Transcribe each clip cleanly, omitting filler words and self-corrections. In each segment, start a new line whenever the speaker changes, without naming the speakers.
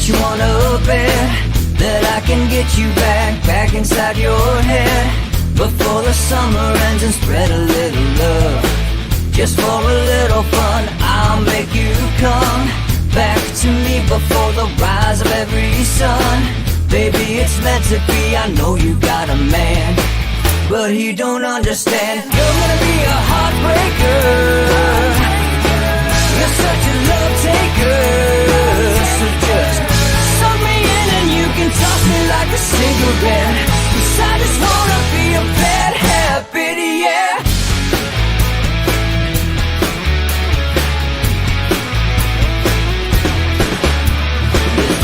Bet you wanna bet that I can get you back inside your head before the summer ends, and spread a little love. Just for a little fun, I'll make you come back to me before the rise of every sun. Baby, it's meant to be, I know you got a man, but he don't understand. You're gonna be a heartbreaker, you're such a love taker. So just suck me in and you can toss me like a cigarette, 'cause I just wanna be a bad habit, yeah.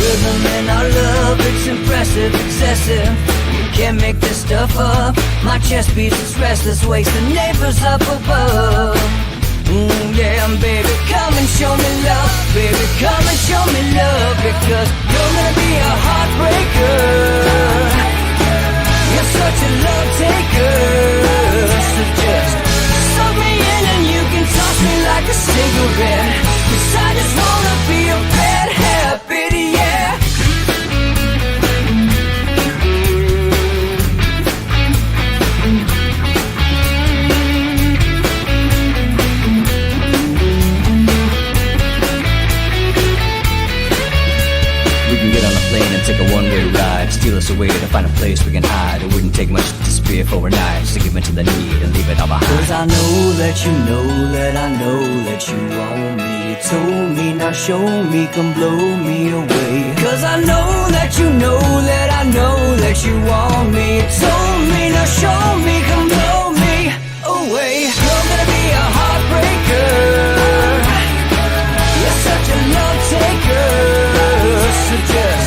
Rhythm in our love, it's impressive, excessive. You can't make this stuff up. My chest beats, it's restless, wakes the neighbors up above. Yeah, baby, come and show me love. Baby, come and show me love, because you're gonna be a heartbreaker. You're such a love taker. So just suck me in and you can toss me like a cigarette, 'cause I just wanna be a bad habit, yeah.
Get on a plane and take a one-way ride, steal us away to find a place we can hide. It wouldn't take much to disappear for a night, just to give in to the need and leave it all behind.
'Cause I know that you know that I know that you want me. You told me, now show me, come blow me away. 'Cause I know that you know that I know that you want me. You told me, now show me, come blow me away. You're gonna be a heartbreaker, you're such a love taker. So just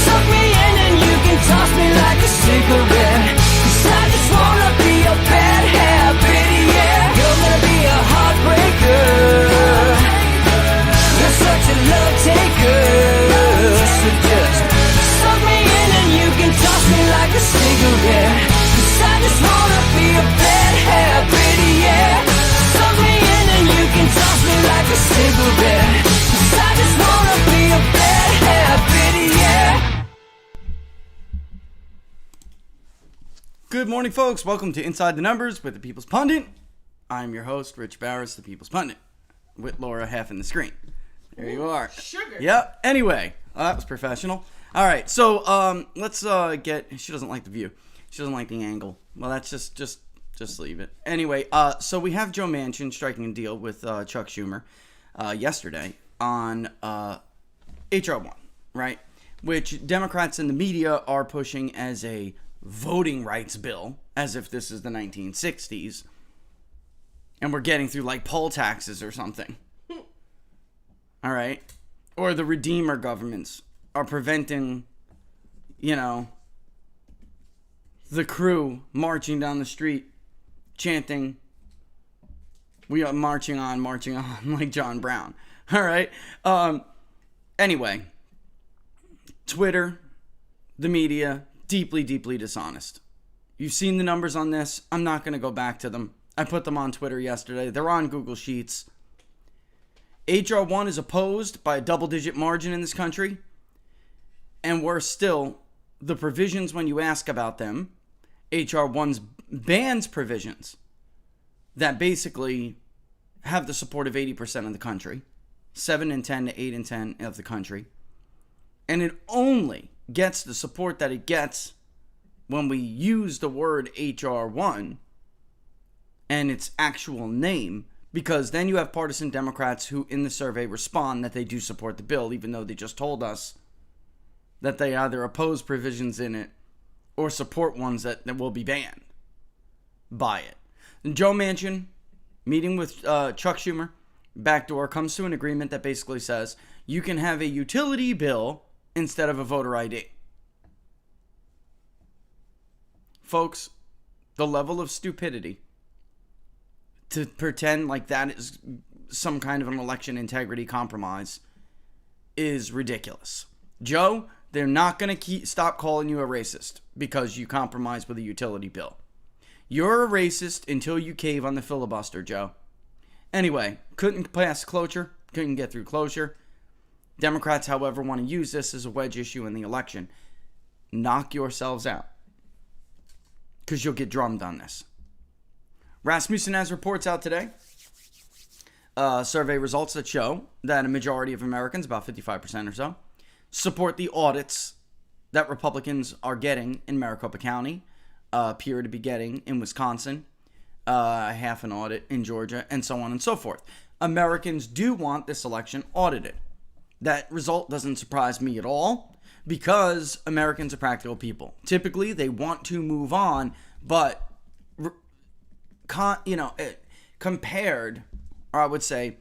suck me in and you can toss me like a cigarette, 'cause I just wanna be a bad habit, yeah. You're gonna be a heartbreaker, you're such a love taker. So just suck me in and you can toss me like a cigarette, 'cause I just wanna be a bad habit, yeah. Suck me in and you can toss me like a cigarette, 'cause I just wanna be a bad habit, yeah.
Good morning, folks. Welcome to Inside the Numbers with the People's Pundit. I'm your host, Rich Barris, the People's Pundit, with Laura half in the screen. There you are.
Sugar.
Yep. Anyway, that was professional. All right, so let's get. She doesn't like the view. She doesn't like the angle. Well, that's just leave it. Anyway, so we have Joe Manchin striking a deal with Chuck Schumer yesterday on HR 1, right? Which Democrats and the media are pushing as a voting rights bill, as if this is the 1960s, and we're getting through like poll taxes or something. All right? Or the Redeemer governments are preventing, the crew marching down the street chanting, "We are marching on," like John Brown. All right? Anyway, Twitter, the media, deeply, deeply dishonest. You've seen the numbers on this. I'm not going to go back to them. I put them on Twitter yesterday. They're on Google Sheets. HR 1 is opposed by a double-digit margin in this country. And worse still, the provisions when you ask about them, HR 1's bans provisions that basically have the support of 80% of the country, 7 in 10 to 8 in 10 of the country. And it only gets the support that it gets when we use the word HR 1 and its actual name, because then you have partisan Democrats who in the survey respond that they do support the bill, even though they just told us that they either oppose provisions in it or support ones that will be banned by it. And Joe Manchin, meeting with Chuck Schumer, backdoor, comes to an agreement that basically says you can have a utility bill instead of a voter ID. Folks, the level of stupidity to pretend like that is some kind of an election integrity compromise is ridiculous. Joe, they're not going to stop calling you a racist because you compromised with a utility bill. You're a racist until you cave on the filibuster, Joe. Anyway, couldn't pass cloture, couldn't get through cloture. Democrats, however, want to use this as a wedge issue in the election. Knock yourselves out, because you'll get drummed on this. Rasmussen has reports out today. Survey results that show that a majority of Americans, about 55% or so, support the audits that Republicans are getting in Maricopa County, appear to be getting in Wisconsin, half an audit in Georgia, and so on and so forth. Americans do want this election audited. That result doesn't surprise me at all, because Americans are practical people. Typically, they want to move on, but compared, or I would say,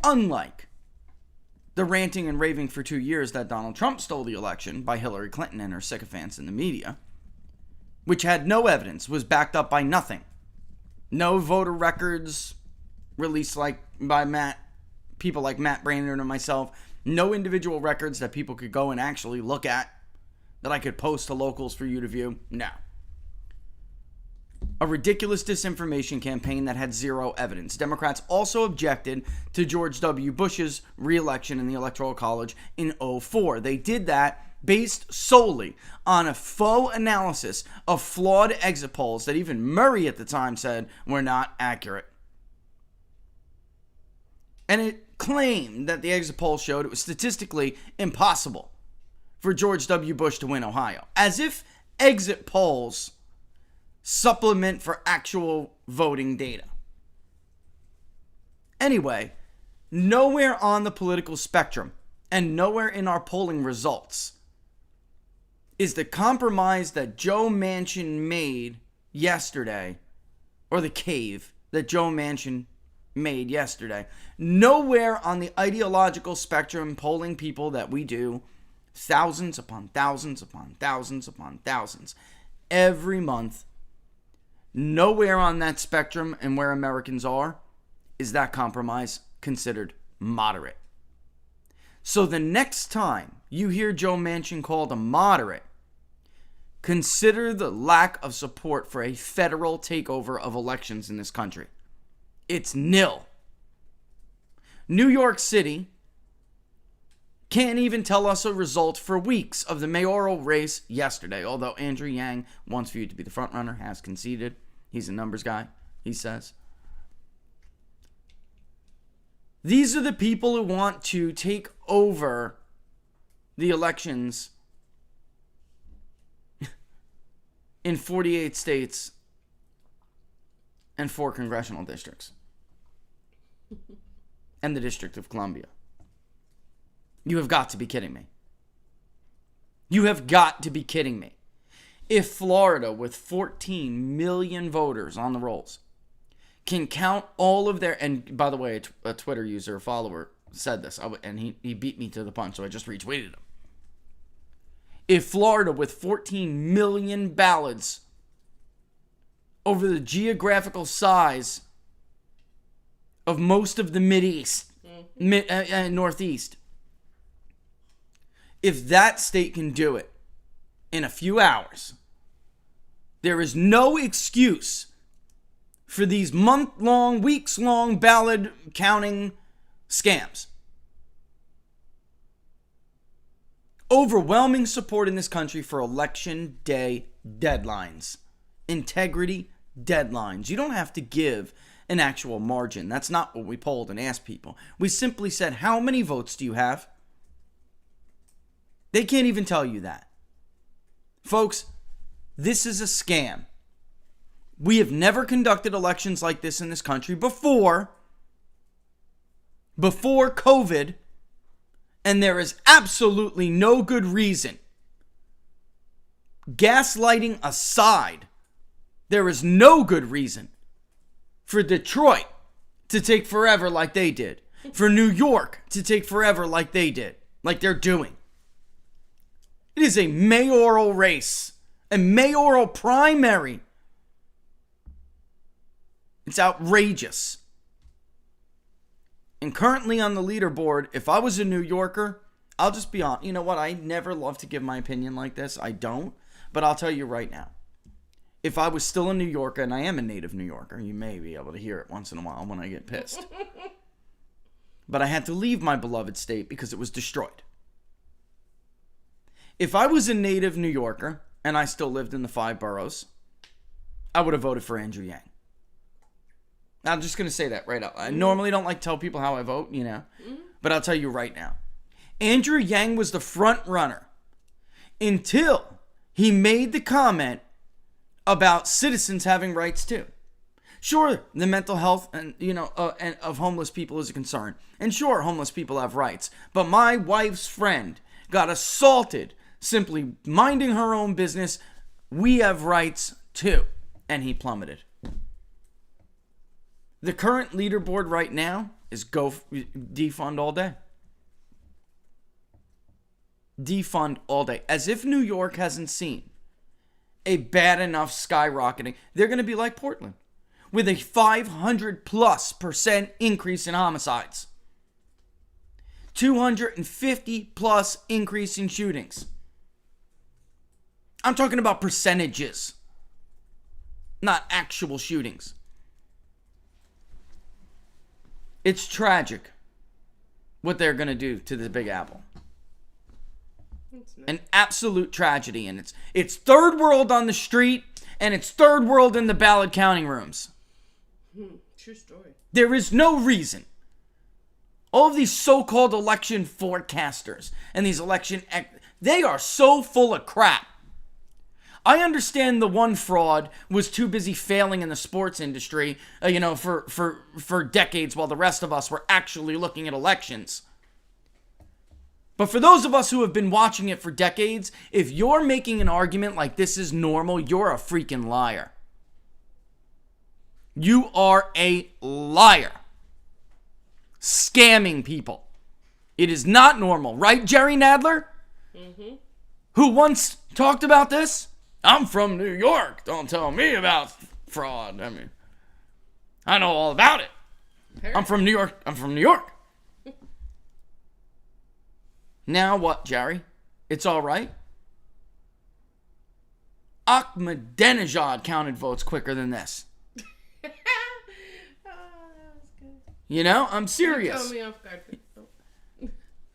unlike the ranting and raving for 2 years that Donald Trump stole the election by Hillary Clinton and her sycophants in the media, which had no evidence, was backed up by nothing. No voter records released by people like Matt Brandon or myself. No individual records that people could go and actually look at that I could post to locals for you to view. No. A ridiculous disinformation campaign that had zero evidence. Democrats also objected to George W. Bush's re-election in the Electoral College in 2004. They did that based solely on a faux analysis of flawed exit polls that even Murray at the time said were not accurate. And it claimed that the exit poll showed it was statistically impossible for George W. Bush to win Ohio. As if exit polls supplement for actual voting data. Anyway, nowhere on the political spectrum and nowhere in our polling results is the compromise that Joe Manchin made yesterday, or the cave that Joe Manchin made yesterday. Nowhere on the ideological spectrum, polling people that we do thousands upon thousands upon thousands upon thousands every month, nowhere on that spectrum and where Americans are is that compromise considered moderate. So the next time you hear Joe Manchin called a moderate, consider the lack of support for a federal takeover of elections in this country. It's nil. New York City can't even tell us a result for weeks of the mayoral race yesterday, although Andrew Yang, once viewed to be the frontrunner, has conceded. He's a numbers guy, he says. These are the people who want to take over the elections in 48 states and 4 congressional districts and the District of Columbia. You have got to be kidding me. You have got to be kidding me. If Florida, with 14 million voters on the rolls, can count all of their... And by the way, a Twitter user, a follower, said this, and he beat me to the punch, so I just retweeted him. If Florida, with 14 million ballots over the geographical size of most of the Mideast, Northeast, if that state can do it in a few hours, there is no excuse for these month-long, weeks-long ballot counting scams. Overwhelming support in this country for election day deadlines. Integrity deadlines. You don't have to give an actual margin. That's not what we polled and asked people. We simply said, how many votes do you have? They can't even tell you that. Folks, this is a scam. We have never conducted elections like this in this country before COVID, and there is absolutely no good reason. Gaslighting aside, there is no good reason for Detroit to take forever like they did, for New York to take forever like they did, like they're doing. It is a mayoral race, a mayoral primary. It's outrageous. And currently on the leaderboard, if I was a New Yorker, I'll just be honest. You know what? I never love to give my opinion like this. I don't. But I'll tell you right now. If I was still a New Yorker, and I am a native New Yorker, you may be able to hear it once in a while when I get pissed. but I had to leave my beloved state because it was destroyed. If I was a native New Yorker and I still lived in the 5 boroughs, I would have voted for Andrew Yang. I'm just going to say that right up. I normally don't like to tell people how I vote, but I'll tell you right now. Andrew Yang was the front runner until he made the comment about citizens having rights too. Sure, the mental health and of homeless people is a concern. And sure, homeless people have rights. But my wife's friend got assaulted simply minding her own business. We have rights too. And he plummeted. The current leaderboard right now is defund all day. Defund all day. As if New York hasn't seen a bad enough skyrocketing. They're going to be like Portland with a 500+% increase in homicides. 250+ increase in shootings. I'm talking about percentages, not actual shootings. It's tragic what they're going to do to the Big Apple. An absolute tragedy. And it's third world on the street, and it's third world in the ballot counting rooms.
True story.
There is no reason. All of these so-called election forecasters and these they are so full of crap. I understand the one fraud was too busy failing in the sports industry, for decades while the rest of us were actually looking at elections. But for those of us who have been watching it for decades, if you're making an argument like this is normal, you're a freaking liar. You are a liar. Scamming people. It is not normal, right, Jerry Nadler? Mm-hmm. Who once talked about this? I'm from New York. Don't tell me about fraud. I mean, I know all about it. I'm from New York. Now what, Jerry? It's all right? Ahmadinejad counted votes quicker than this.
That was good.
I'm serious.
Tell me off guard.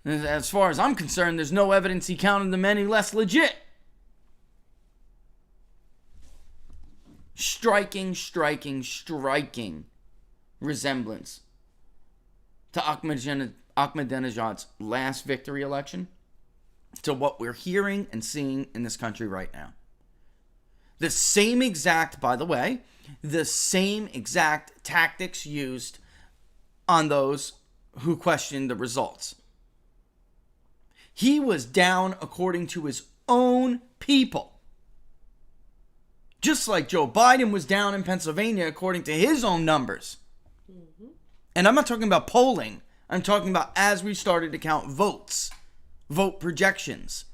As far as I'm concerned, there's no evidence he counted them any less legit. Striking resemblance to Ahmadinejad's last victory election to what we're hearing and seeing in this country right now. The same exact tactics used on those who questioned the results. He was down according to his own people. Just like Joe Biden was down in Pennsylvania according to his own numbers. Mm-hmm. And I'm not talking about polling. I'm talking about as we started to count votes, vote projections.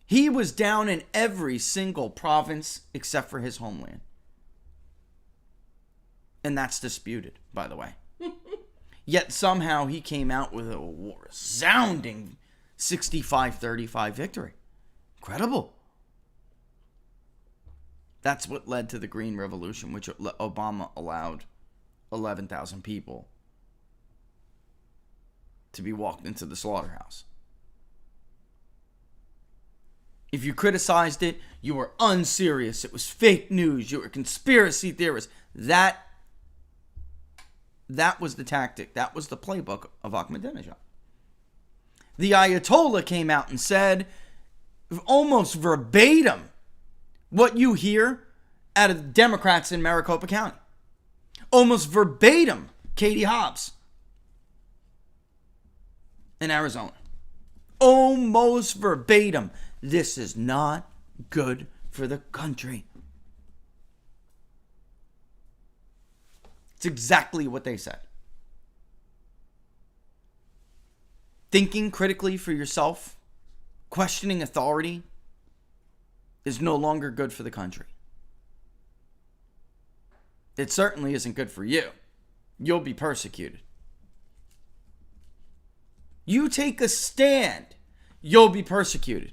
He was down in every single province except for his homeland. And that's disputed, by the way. Yet somehow he came out with a resounding 65-35 victory. Incredible. That's what led to the Green Revolution, which Obama allowed 11,000 people to be walked into the slaughterhouse. If you criticized it, you were unserious. It was fake news. You were conspiracy theorists. That was the tactic. That was the playbook of Ahmadinejad. The Ayatollah came out and said, almost verbatim, what you hear out of the Democrats in Maricopa County. Almost verbatim, Katie Hobbs in Arizona. Almost verbatim. This is not good for the country. It's exactly what they said. Thinking critically for yourself, questioning authority, is no longer good for the country. It certainly isn't good for you. You'll be persecuted. You take a stand, you'll be persecuted.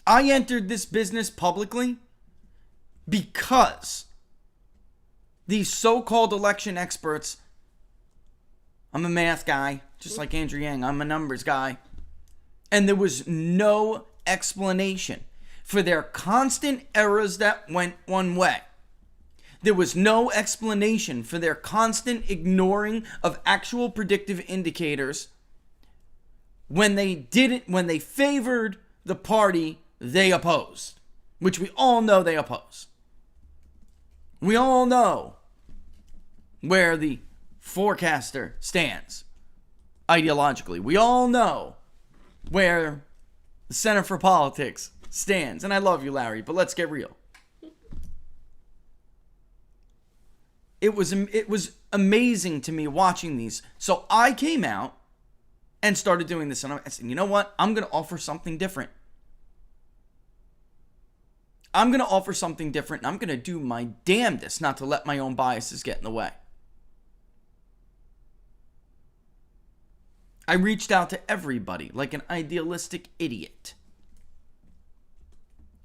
I entered this business publicly because these so-called election experts I'm a math guy, just like Andrew Yang. I'm a numbers guy. And there was no explanation for their constant errors that went one way. There was no explanation for their constant ignoring of actual predictive indicators when they favored the party they opposed, which we all know they oppose. We all know where the forecaster stands ideologically. We all know where the Center for Politics stands. And I love you, Larry, but let's get real. It was amazing to me watching these. So I came out and started doing this. And I said, you know what? I'm going to offer something different. I'm going to offer something different. And I'm going to do my damnedest not to let my own biases get in the way. I reached out to everybody like an idealistic idiot.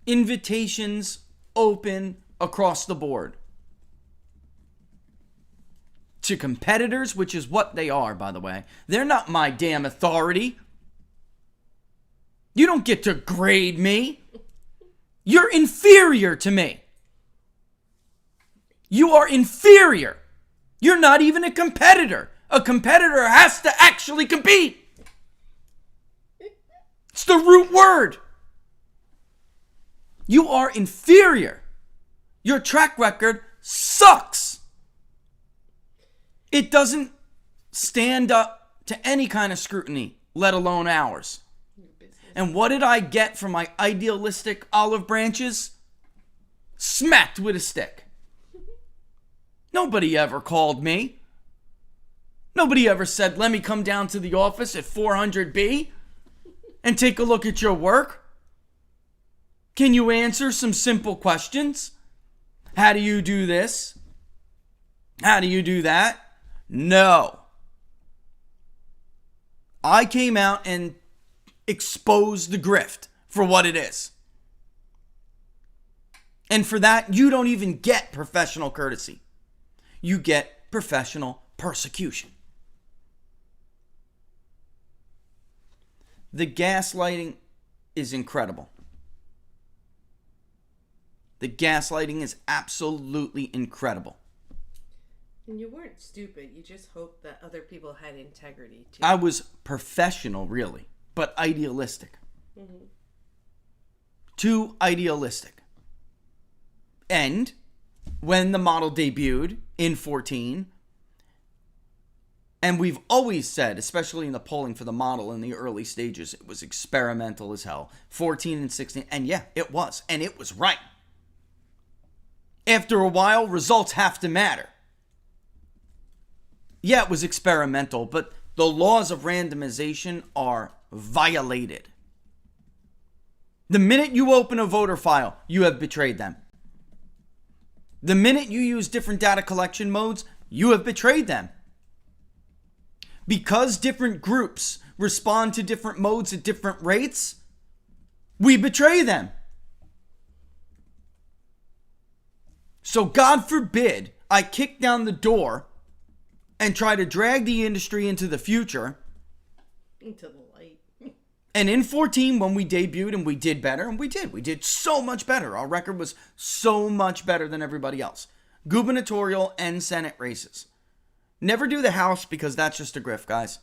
Invitations open across the board. To competitors, which is what they are, by the way. They're not my damn authority. You don't get to grade me. You're inferior to me. You are inferior. You're not even a competitor. A competitor has to actually compete. It's the root word. You are inferior. Your track record sucks. It doesn't stand up to any kind of scrutiny, let alone ours. And what did I get from my idealistic olive branches? Smacked with a stick. Nobody ever called me. Nobody ever said, let me come down to the office at 400B and take a look at your work. Can you answer some simple questions? How do you do this? How do you do that? No. I came out and exposed the grift for what it is. And for that, you don't even get professional courtesy. You get professional persecution. The gaslighting is incredible. The gaslighting is absolutely incredible.
And you weren't stupid. You just hoped that other people had integrity, too.
I was professional, really, but idealistic. Mm-hmm. Too idealistic. And when the model debuted in 14, and we've always said, especially in the polling for the model in the early stages, it was experimental as hell. 14 and 16, and yeah, it was. And it was right. After a while, results have to matter. Yeah, it was experimental, but the laws of randomization are violated. The minute you open a voter file, you have betrayed them. The minute you use different data collection modes, you have betrayed them. Because different groups respond to different modes at different rates, we betray them. So God forbid I kick down the door and try to drag the industry into the future.
Into the light.
And in 14, when we debuted and we did better, and we did so much better. Our record was so much better than everybody else. Gubernatorial and Senate races. Never do the House because that's just a grift, guys.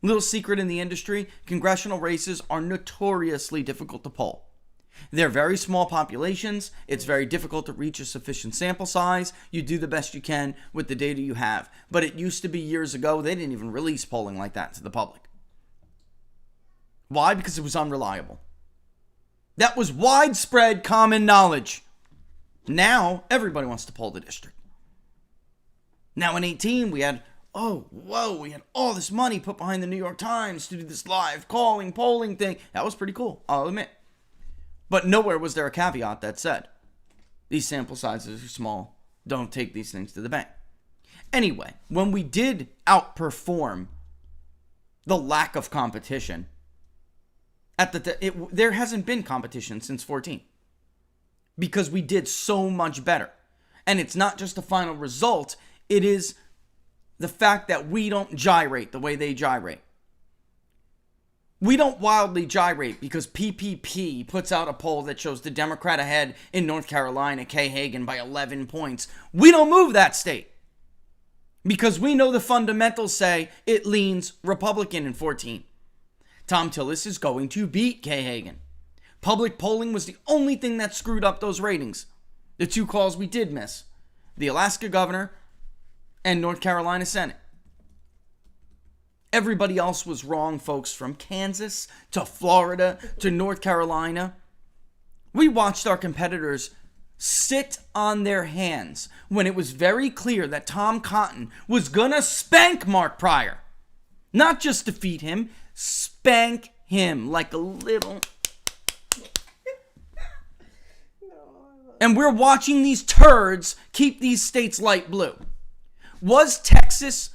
Little secret in the industry, congressional races are notoriously difficult to poll. They're very small populations. It's very difficult to reach a sufficient sample size. You do the best you can with the data you have. But it used to be years ago, they didn't even release polling like that to the public. Why? Because it was unreliable. That was widespread common knowledge. Now, everybody wants to poll the district. Now in 18, we had all this money put behind the New York Times to do this live polling thing. That was pretty cool, I'll admit. But nowhere was there a caveat that said, these sample sizes are small, don't take these things to the bank. Anyway, when we did outperform the lack of competition, there hasn't been competition since 14. Because we did so much better. And it's not just the final result, it is the fact that we don't gyrate the way they gyrate. We don't wildly gyrate because PPP puts out a poll that shows the Democrat ahead in North Carolina, Kay Hagan, by 11 points. We don't move that state because we know the fundamentals say it leans Republican in 14. Tom Tillis is going to beat Kay Hagan. Public polling was the only thing that screwed up those ratings. The two calls we did miss, the Alaska governor and North Carolina Senate. Everybody else was wrong, folks, from Kansas to Florida to North Carolina. We watched our competitors sit on their hands when it was very clear that Tom Cotton was going to spank Mark Pryor. Not just defeat him, spank him like a little... And we're watching these turds keep these states light blue. Was Texas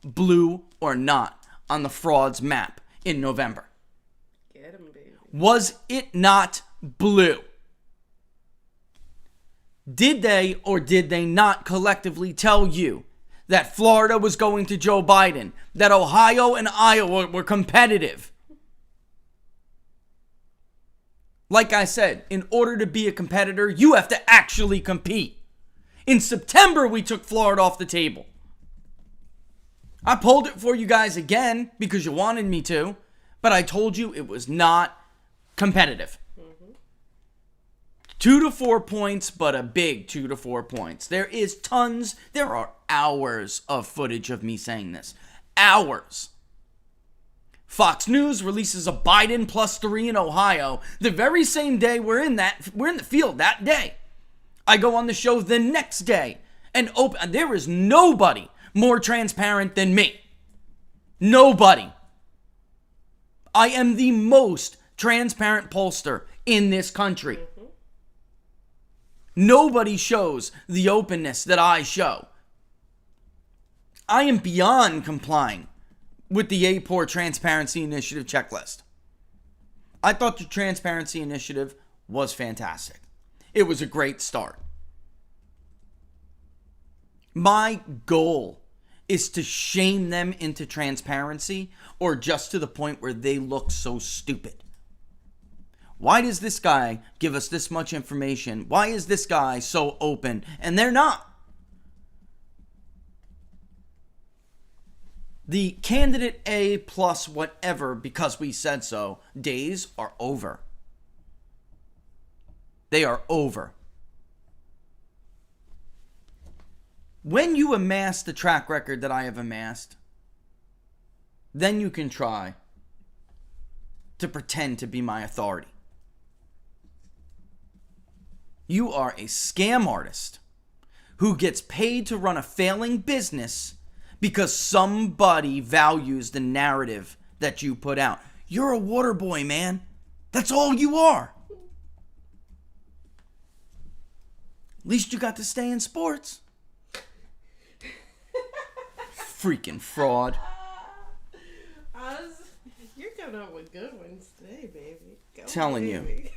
blue or not on the frauds map in November?
Get 'em, baby.
Was it not blue? Did they or did they not collectively tell you that Florida was going to Joe Biden, that Ohio and Iowa were competitive? Like I said, in order to be a competitor, you have to actually compete. In September, we took Florida off the table. I pulled it for you guys again because you wanted me to, but I told you it was not competitive. 2 to 4 points, but a big 2 to 4 points. There are hours of footage of me saying this. Hours. Fox News releases a Biden +3 in Ohio the very same day we're in the field that day. I go on the show the next day and there is nobody more transparent than me. Nobody. I am the most transparent pollster in this country. Nobody shows the openness that I show. I am beyond complying with the APOR Transparency Initiative checklist. I thought the Transparency Initiative was fantastic. It was a great start. My goal is to shame them into transparency or just to the point where they look so stupid. Why does this guy give us this much information? Why is this guy so open? And they're not. The candidate A plus whatever because we said so days are over. They are over. When you amass the track record that I have amassed, then you can try to pretend to be my authority. You are a scam artist who gets paid to run a failing business because somebody values the narrative that you put out. You're a water boy, man. That's all you are. At least you got to stay in sports. Freaking fraud.
You're coming up with good ones today, baby.
Telling you.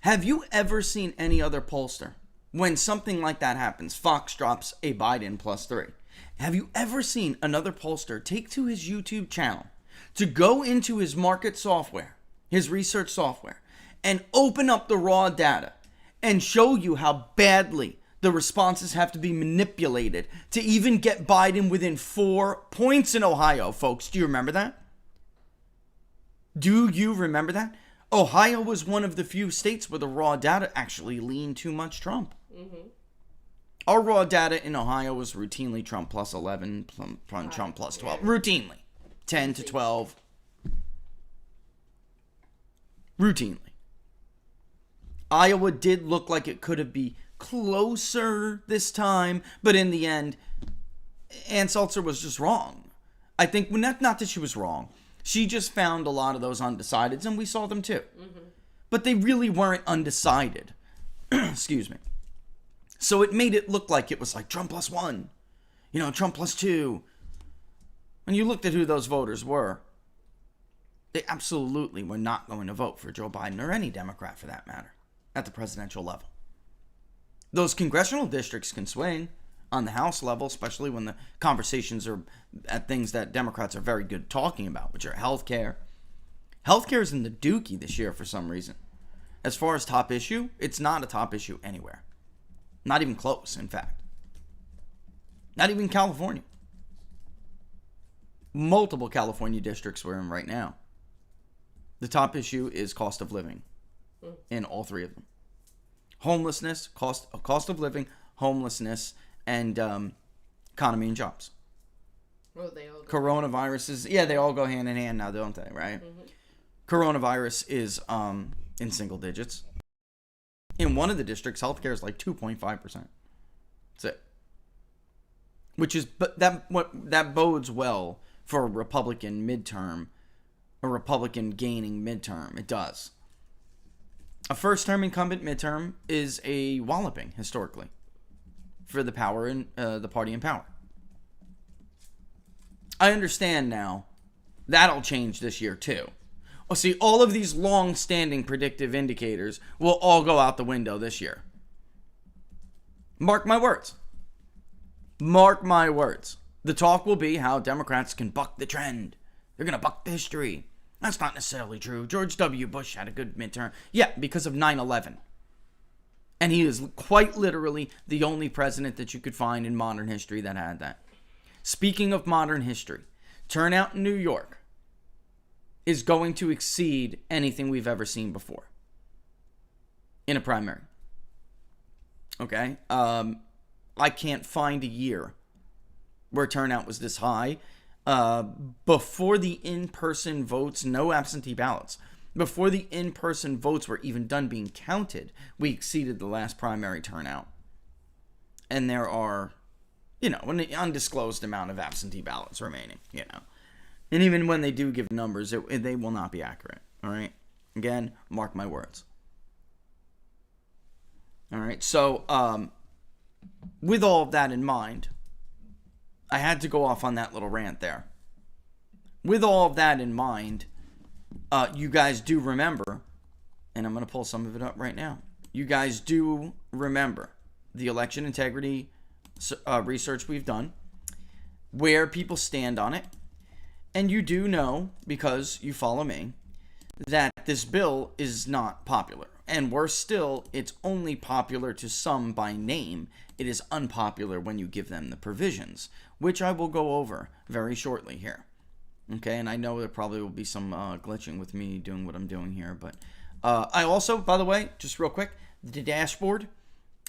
Have you ever seen any other pollster, when something like that happens, Fox drops a Biden +3, have you ever seen another pollster take to his YouTube channel to go into his market software, his research software, and open up the raw data and show you how badly the responses have to be manipulated to even get Biden within 4 points in Ohio, folks? Do you remember that? Do you remember that? Ohio was one of the few states where the raw data actually leaned too much Trump. Our raw data in Ohio was routinely Trump +11, Trump +12. Routinely. 10 to 12. Routinely. Iowa did look like it could have been closer this time, but in the end, Ann Salzer was just wrong. I think, not that she was wrong. She just found a lot of those undecideds, and we saw them too. But they really weren't undecided. Excuse me. So it made it look like it was like Trump +1. Trump +2. When you looked at who those voters were, they absolutely were not going to vote for Joe Biden or any Democrat for that matter at the presidential level. Those congressional districts can swing. on the House level, especially when the conversations are at things that Democrats are very good at talking about, which are healthcare. Healthcare is in the dookie this year for some reason. As far as top issue, it's not a top issue anywhere. Not even close, in fact. Not even California. Multiple California districts we're in right now. The top issue is cost of living in all three of them. Homelessness, cost of living, homelessness, and economy and jobs.
Well, they all go.
Coronavirus is, they all go hand in hand now, don't they, right? Mm-hmm. Coronavirus is in single digits. In one of the districts, healthcare is like 2.5%. That's it. Which is, but that bodes well for a Republican midterm, a Republican gaining midterm. It does. A first-term incumbent midterm is a walloping historically for the power and the party in power. I understand now that'll change this year too. Well, see, all of these long-standing predictive indicators will all go out the window this year. Mark my words. Mark my words. The talk will be how Democrats can buck the trend. They're going to buck the history. That's not necessarily true. George W. Bush had a good midterm. Yeah, because of 9/11. And he is quite literally the only president that you could find in modern history that had that. Speaking of modern history, turnout in New York is going to exceed anything we've ever seen before in a primary. Okay? I can't find a year where turnout was this high. Before the in-person votes, no absentee ballots. Before the in-person votes were even done being counted, we exceeded the last primary turnout. And there are, an undisclosed amount of absentee ballots remaining, And even when they do give numbers, they will not be accurate, all right? Again, mark my words. All right, so with all of that in mind, I had to go off on that little rant there. With all of that in mind, you guys do remember, and I'm going to pull some of it up right now. You guys do remember the election integrity research we've done, where people stand on it. And you do know, because you follow me, that this bill is not popular. And worse still, it's only popular to some by name. It is unpopular when you give them the provisions, which I will go over very shortly here. Okay, and I know there probably will be some glitching with me doing what I'm doing here. But I also, by the way, just real quick, the dashboard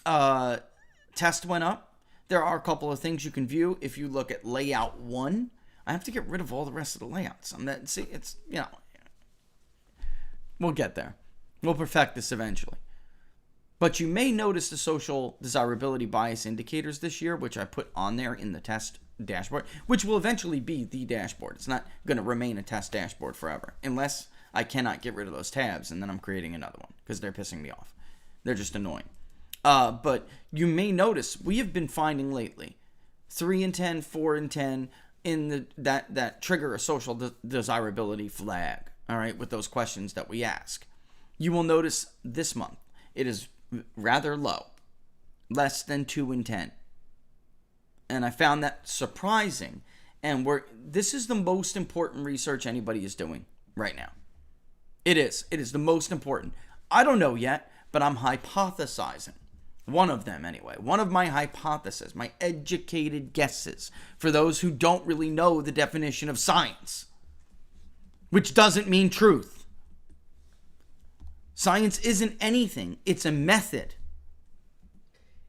test went up. There are a couple of things you can view if you look at layout 1. I have to get rid of all the rest of the layouts. We'll get there. We'll perfect this eventually. But you may notice the social desirability bias indicators this year, which I put on there in the test dashboard, which will eventually be the dashboard. It's not going to remain a test dashboard forever, unless I cannot get rid of those tabs, and then I'm creating another one, because they're pissing me off. They're just annoying. But you may notice we have been finding lately 3 and 10, 4 and 10 in that trigger a social desirability flag, all right, with those questions that we ask. You will notice this month it is rather low, less than 2 and 10. And I found that surprising. And this is the most important research anybody is doing right now. It is the most important. I don't know yet, but I'm hypothesizing. One of them, anyway. One of my hypotheses, my educated guesses, for those who don't really know the definition of science, which doesn't mean truth. Science isn't anything. It's a method.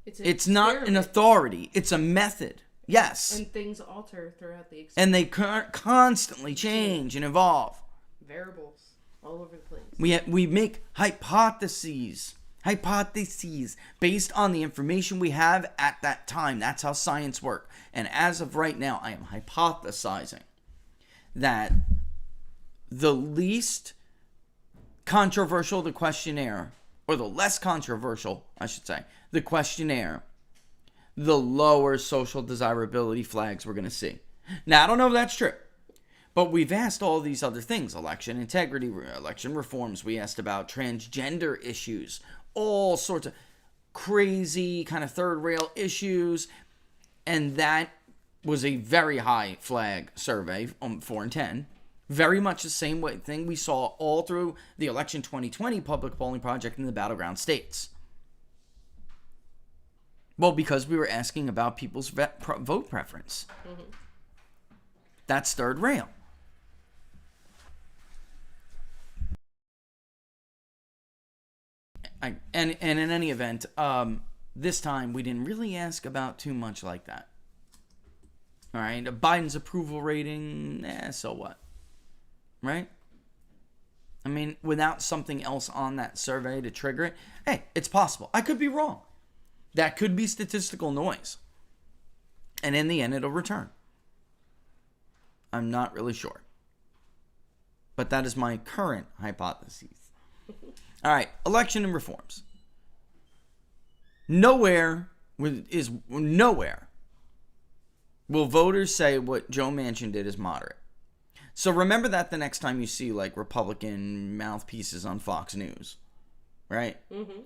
It's not an authority. It's a method. Yes.
And things alter throughout the experience.
And they constantly change and evolve.
Variables all over the place.
We make hypotheses based on the information we have at that time. That's how science works. And as of right now, I am hypothesizing that the least controversial the questionnaire, or the less controversial, I should say, the questionnaire, the lower social desirability flags we're going to see. Now, I don't know if that's true, but we've asked all these other things: election integrity, election reforms. We asked about transgender issues, all sorts of crazy kind of third rail issues. And that was a very high flag survey, 4 and 10. Very much the same thing we saw all through the election 2020 public polling project in the battleground states. Well, because we were asking about people's vote preference. Mm-hmm. That's third rail. And in any event, this time we didn't really ask about too much like that. All right, Biden's approval rating, so what? Right? I mean, without something else on that survey to trigger it, hey, it's possible. I could be wrong. That could be statistical noise. And in the end, it'll return. I'm not really sure. But that is my current hypothesis. All right, election and reforms. Nowhere will voters say what Joe Manchin did is moderate. So remember that the next time you see like Republican mouthpieces on Fox News, right? Mm-hmm.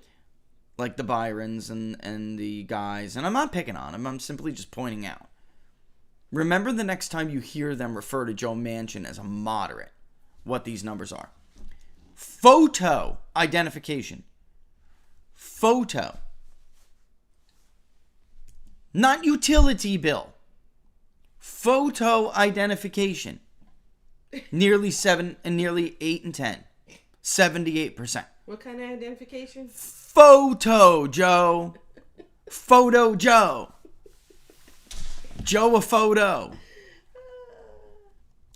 Like the Byrons and the guys, and I'm not picking on them, I'm simply just pointing out. Remember the next time you hear them refer to Joe Manchin as a moderate, what these numbers are. Photo identification. Photo. Not utility bill. Photo identification. Nearly 7 and nearly 8 and 10. 78%.
What kind of identification?
Photo, Joe. Photo Joe. Joe a photo.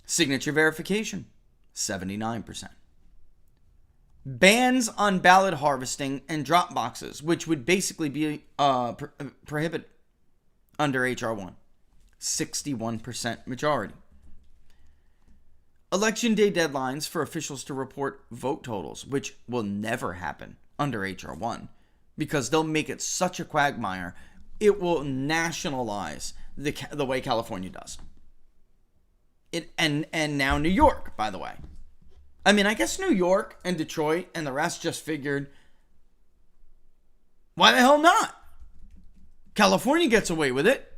Signature verification. 79%. Bans on ballot harvesting and drop boxes, which would basically be prohibited under H.R. 1. 61% majority. Election day deadlines for officials to report vote totals, which will never happen under H.R. 1 because they'll make it such a quagmire, it will nationalize the way California does. And now New York, by the way. I mean, I guess New York and Detroit and the rest just figured, why the hell not? California gets away with it.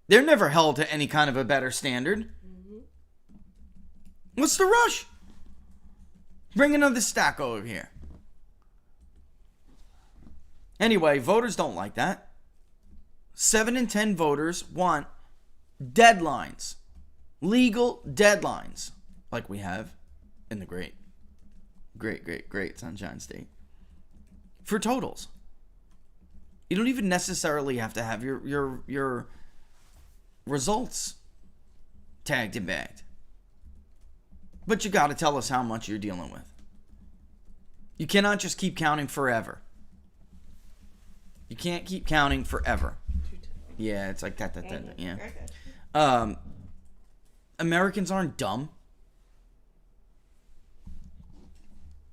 They're never held to any kind of a better standard. Mm-hmm. What's the rush? Bring another stack over here. Anyway, voters don't like that. 7 in 10 voters want deadlines. Legal deadlines. Like we have in the great Sunshine State. For totals. You don't even necessarily have to have your results tagged and bagged. But you got to tell us how much you're dealing with. You cannot just keep counting forever. You can't keep counting forever. Yeah, it's like that. Yeah. Americans aren't dumb.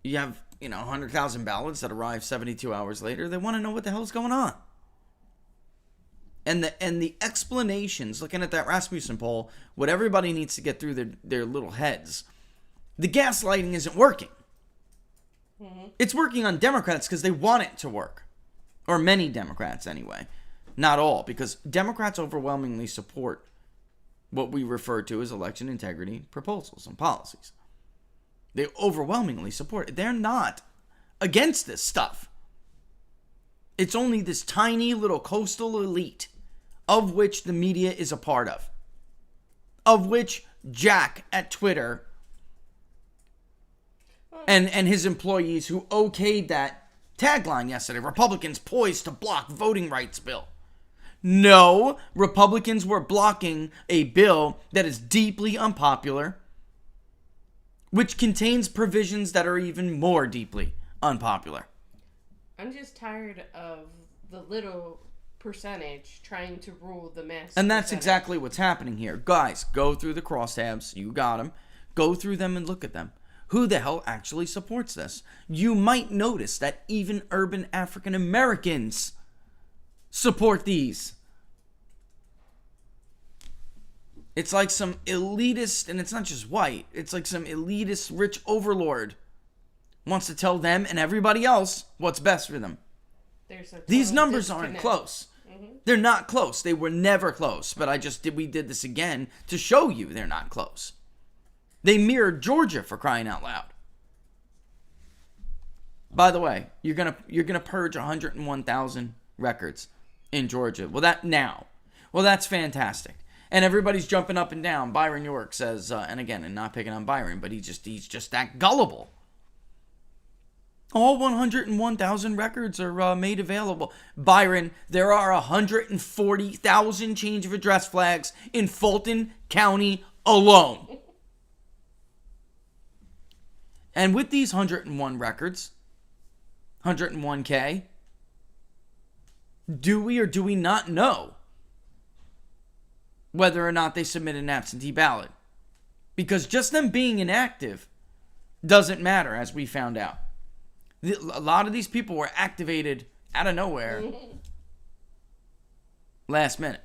You have, 100,000 ballots that arrive 72 hours later. They want to know what the hell's going on. And the explanations, looking at that Rasmussen poll, what everybody needs to get through their little heads, the gaslighting isn't working. Mm-hmm. It's working on Democrats because they want it to work. Or many Democrats anyway. Not all, because Democrats overwhelmingly support what we refer to as election integrity proposals and policies. They overwhelmingly support it. They're not against this stuff. It's only this tiny little coastal elite of which the media is a part of which Jack at Twitter and his employees who okayed that tagline yesterday, Republicans poised to block voting rights bill. No, Republicans were blocking a bill that is deeply unpopular, which contains provisions that are even more deeply unpopular.
I'm just tired of the little percentage trying to rule the mass.
And that's
percentage.
exactly what's happening here. Guys, go through the crosstabs. You got them. Go through them and look at them. Who the hell actually supports this? You might notice that even urban African Americans support these. It's like some elitist, and it's not just white, it's like some elitist rich overlord wants to tell them and everybody else what's best for them. These numbers aren't close. They're not close. They were never close. But we did this again to show you they're not close. They mirrored Georgia, for crying out loud. By the way, you're gonna purge 101,000 records in Georgia. Well, that's fantastic. And everybody's jumping up and down. Byron York says, and again, and not picking on Byron, but he's just that gullible. All 101,000 records are made available. Byron, there are 140,000 change of address flags in Fulton County alone. And with these 101 records, 101K, do we or do we not know whether or not they submit an absentee ballot? Because just them being inactive doesn't matter, as we found out. A lot of these people were activated out of nowhere last minute.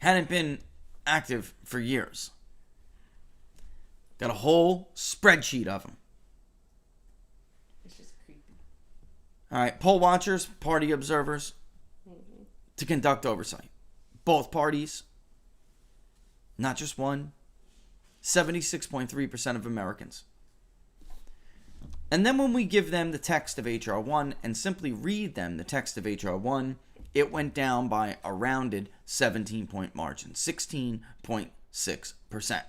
Hadn't been active for years. Got a whole spreadsheet of them.
It's just creepy.
All right, poll watchers, party observers, to conduct oversight. Both parties, not just one, 76.3% of Americans. And then when we give them the text of H.R. 1 and simply read them the text of H.R. 1, it went down by a rounded 17-point margin, 16.6%.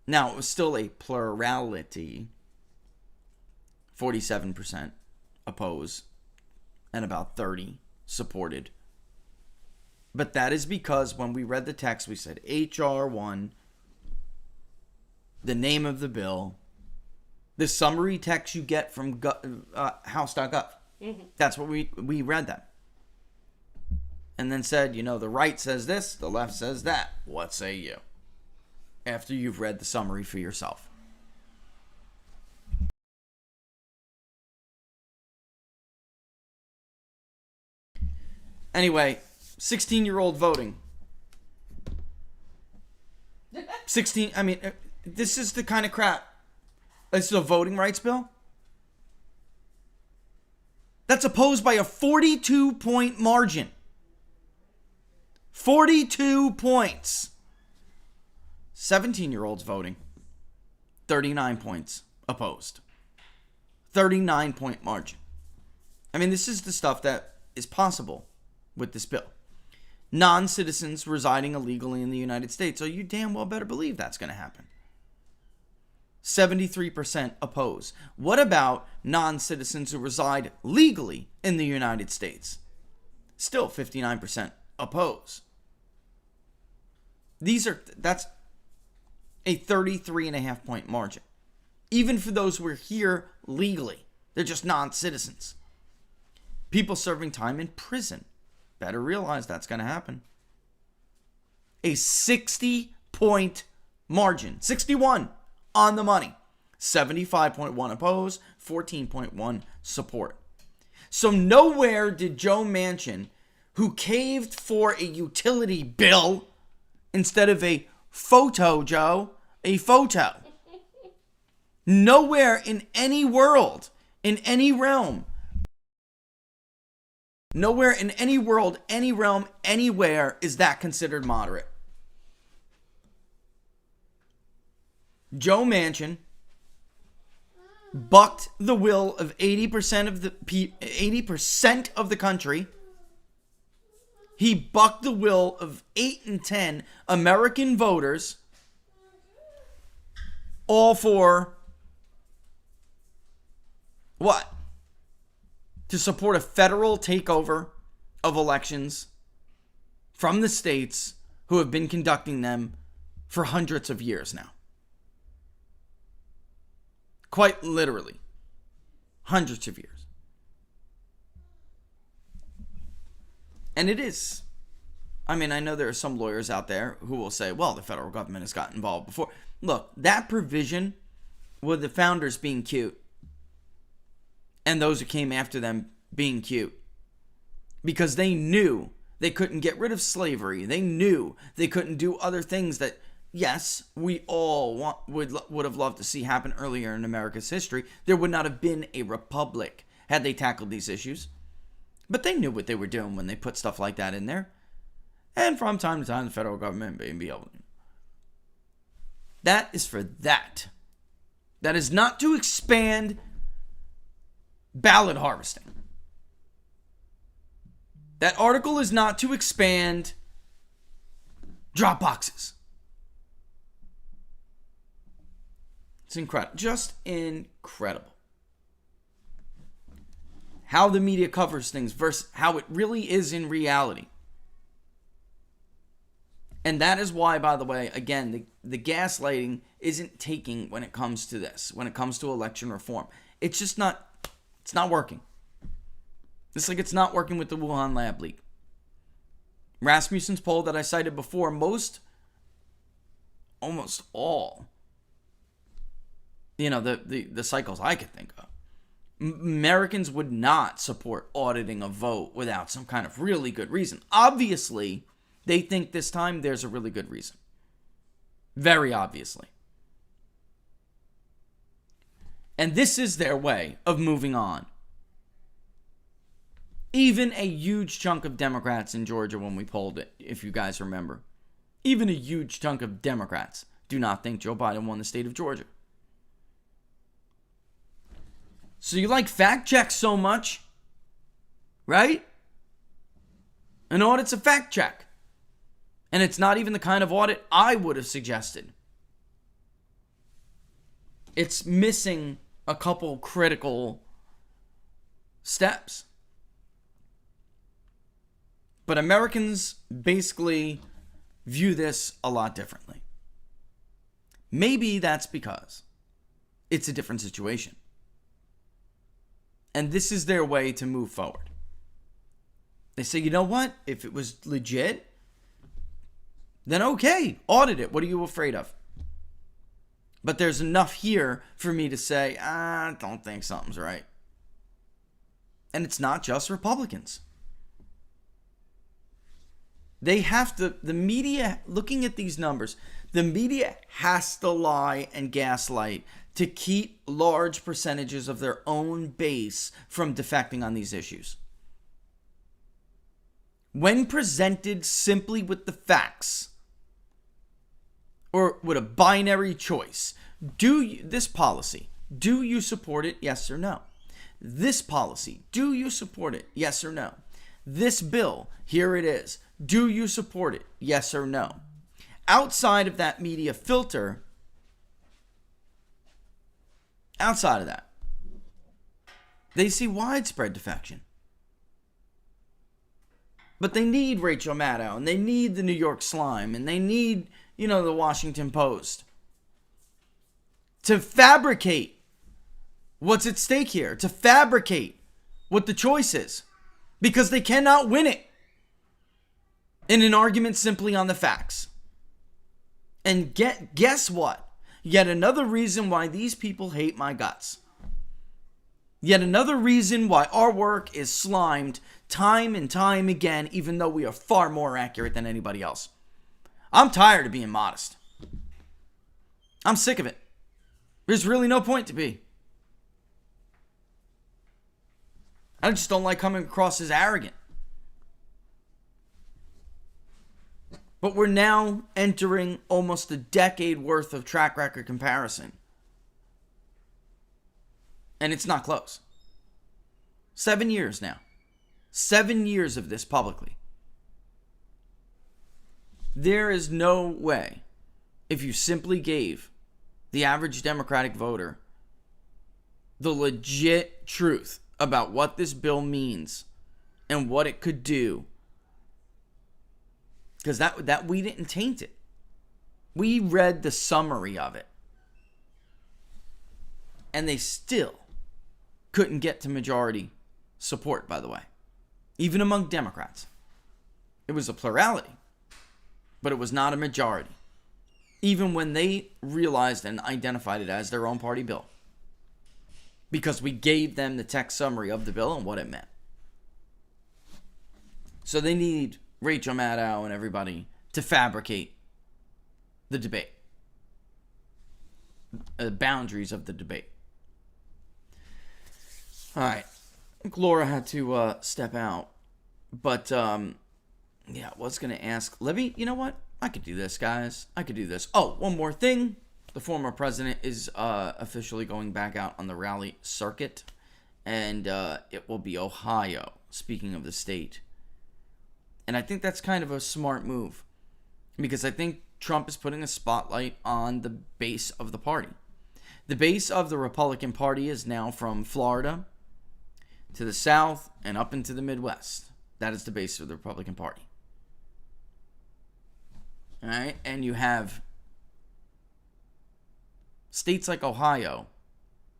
Now, it was still a plurality, 47% oppose, and about 30 supported. But that is because when we read the text, we said H.R. 1, the name of the bill, the summary text you get from House.gov. That's what we read that. And then said, the right says this, the left says that. What say you? After you've read the summary for yourself. Anyway, 16-year-old voting. 16, this is the kind of crap. This is a voting rights bill that's opposed by a 42-point margin. 42 points. 17-year-olds voting. 39 points opposed. 39-point margin. This is the stuff that is possible with this bill. Non-citizens residing illegally in the United States. So you damn well better believe that's going to happen. 73% oppose. What about non-citizens who reside legally in the United States? Still 59% oppose. That's a 33.5-point margin. Even for those who are here legally, they're just non-citizens. People serving time in prison better realize that's going to happen. A 60-point margin. 61 on the money. 75.1 oppose, 14.1 support. So nowhere did Joe Manchin, who caved for a utility bill instead of a photo, Joe, a photo. Nowhere in any world, in any realm, nowhere in any world, any realm, anywhere is that considered moderate. Joe Manchin bucked the will of 80% of the country. He bucked the will of 8 in 10 American voters, all for what? To support a federal takeover of elections from the states who have been conducting them for hundreds of years now. Quite literally. Hundreds of years. And it is. I know there are some lawyers out there who will say, well, the federal government has gotten involved before. Look, that provision with the founders being cute and those who came after them being cute because they knew they couldn't get rid of slavery. They knew they couldn't do other things that, yes, we all would have loved to see happen earlier in America's history. There would not have been a republic had they tackled these issues. But they knew what they were doing when they put stuff like that in there. And from time to time, the federal government may be able to. That is for that. That is not to expand ballot harvesting. That article is not to expand drop boxes. It's incredible. Just incredible. How the media covers things versus how it really is in reality. And that is why, by the way, again, the gaslighting isn't taking when it comes to this, when it comes to election reform. It's just not, it's not working. It's like it's not working with the Wuhan lab leak. Rasmussen's poll that I cited before, almost all, the cycles I could think of, Americans would not support auditing a vote without some kind of really good reason. Obviously, they think this time there's a really good reason. Very obviously. And this is their way of moving on. Even a huge chunk of Democrats in Georgia, when we polled it, if you guys remember, even a huge chunk of Democrats do not think Joe Biden won the state of Georgia. So you like fact checks so much, right? An audit's a fact check. And it's not even the kind of audit I would have suggested. It's missing a couple critical steps. But Americans basically view this a lot differently. Maybe that's because it's a different situation. And this is their way to move forward. They say, you know what? If it was legit, then okay, audit it. What are you afraid of? But there's enough here for me to say, I don't think something's right. And it's not just Republicans. They have to, the media, looking at these numbers, the media has to lie and gaslight to keep large percentages of their own base from defecting on these issues. When presented simply with the facts, or with a binary choice, this policy, do you support it, yes or no? This policy, do you support it, yes or no? This bill, here it is. Do you support it? Yes or no? Outside of that media filter, outside of that, they see widespread defection. But they need Rachel Maddow, and they need the New York Slime, and they need, the Washington Post to fabricate what's at stake here, to fabricate what the choice is, because they cannot win it in an argument simply on the facts. And guess what? Yet another reason why these people hate my guts. Yet another reason why our work is slimed time and time again, even though we are far more accurate than anybody else. I'm tired of being modest. I'm sick of it. There's really no point to be. I just don't like coming across as arrogant. But we're now entering almost a decade worth of track record comparison. And it's not close. 7 years now. 7 years of this publicly. There is no way, if you simply gave the average Democratic voter the legit truth about what this bill means and what it could do, because that we didn't taint it. We read the summary of it. And they still couldn't get to majority support, by the way. Even among Democrats. It was a plurality. But it was not a majority. Even when they realized and identified it as their own party bill. Because we gave them the text summary of the bill and what it meant. So they need Rachel Maddow and everybody to fabricate the debate. The boundaries of the debate. All right. Laura had to step out. But, yeah, I was going to ask. You know what? I could do this, guys. I could do this. Oh, one more thing. The former president is officially going back out on the rally circuit. And it will be Ohio, speaking of the state. And I think that's kind of a smart move. Because I think Trump is putting a spotlight on the base of the party. The base of the Republican Party is now from Florida to the South and up into the Midwest. That is the base of the Republican Party. All right? And you have states like Ohio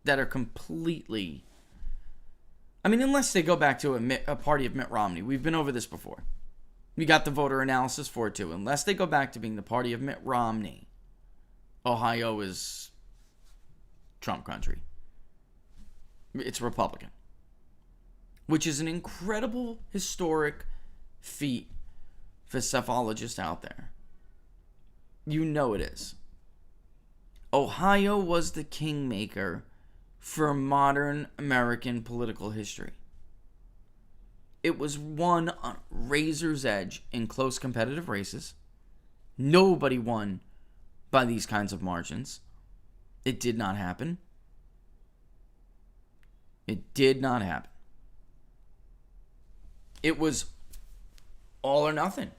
that are completely... I mean, unless they go back to a party of Mitt Romney. We've been over this before. We got the voter analysis for it too. Unless they go back to being the party of Mitt Romney, Ohio is Trump country. It's Republican. Which is an incredible historic feat for psephologists out there. You know it is. Ohio was the kingmaker for modern American political history. It was won on razor's edge in close competitive races. Nobody won by these kinds of margins. It did not happen. It did not happen. It was all or nothing.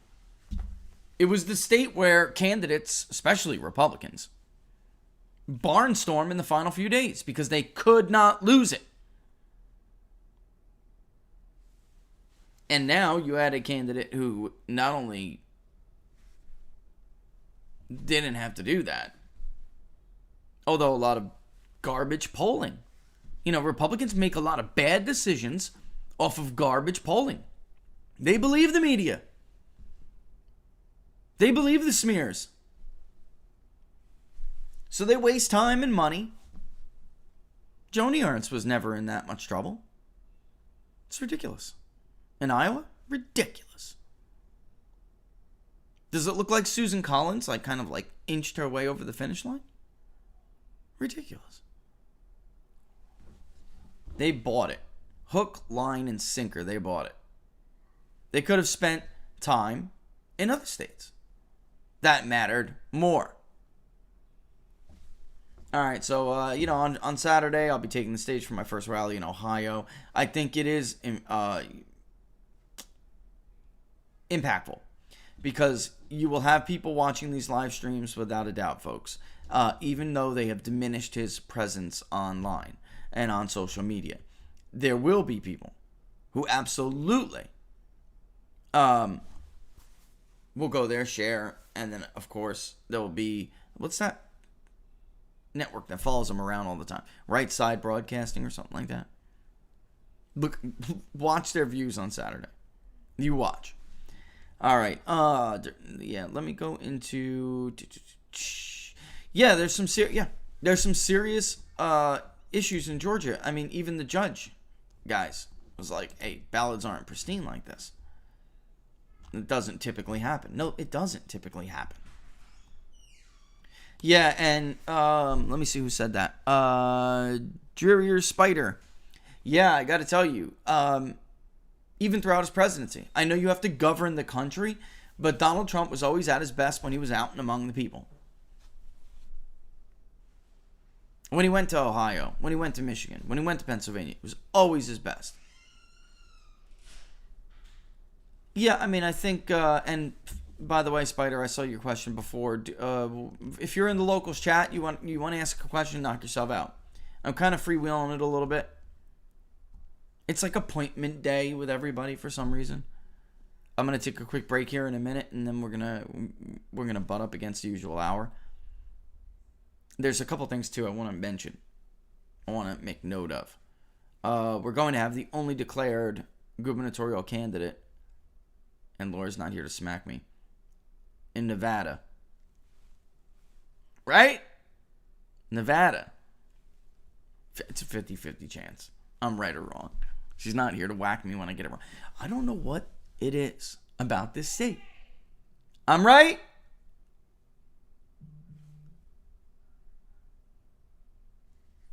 It was the state where candidates, especially Republicans, barnstorm in the final few days because they could not lose it. And now you had a candidate who not only didn't have to do that, although a lot of garbage polling. You know, Republicans make a lot of bad decisions off of garbage polling. They believe the media. They believe the smears. So they waste time and money. Joni Ernst was never in that much trouble. It's ridiculous. In Iowa? Ridiculous. Does it look like Susan Collins, kind of inched her way over the finish line? Ridiculous. They bought it. Hook, line, and sinker, they bought it. They could have spent time in other states. That mattered more. All right, so, on Saturday, I'll be taking the stage for my first rally in Ohio. I think it is impactful because you will have people watching these live streams without a doubt, folks, even though they have diminished his presence online and on social media. There will be people who absolutely will go there, share, and then, of course, there will be, what's that network that follows them around all the time? Right Side Broadcasting or something like that. Look, watch their views on Saturday. You watch. All right. Yeah, let me go into... Yeah, there's some serious issues in Georgia. I mean, even the judge, guys, was like, hey, ballots aren't pristine like this. It doesn't typically happen. No, it doesn't typically happen. Yeah, and let me see who said that. Drearier Spider. Yeah, I got to tell you, even throughout his presidency, I know you have to govern the country, but Donald Trump was always at his best when he was out and among the people. When he went to Ohio, when he went to Michigan, when he went to Pennsylvania, it was always his best. Yeah, I mean, I think, and by the way, Spider, I saw your question before. If you're in the locals chat, you want to ask a question, knock yourself out. I'm kind of freewheeling it a little bit. It's like appointment day with everybody for some reason. I'm gonna take a quick break here in a minute, and then we're gonna butt up against the usual hour. There's a couple things too I want to mention. I want to make note of. We're going to have the only declared gubernatorial candidate, and Laura's not here to smack me, in Nevada. Right? Nevada. It's a 50-50 chance. I'm right or wrong. She's not here to whack me when I get it wrong. I don't know what it is about this state. I'm right.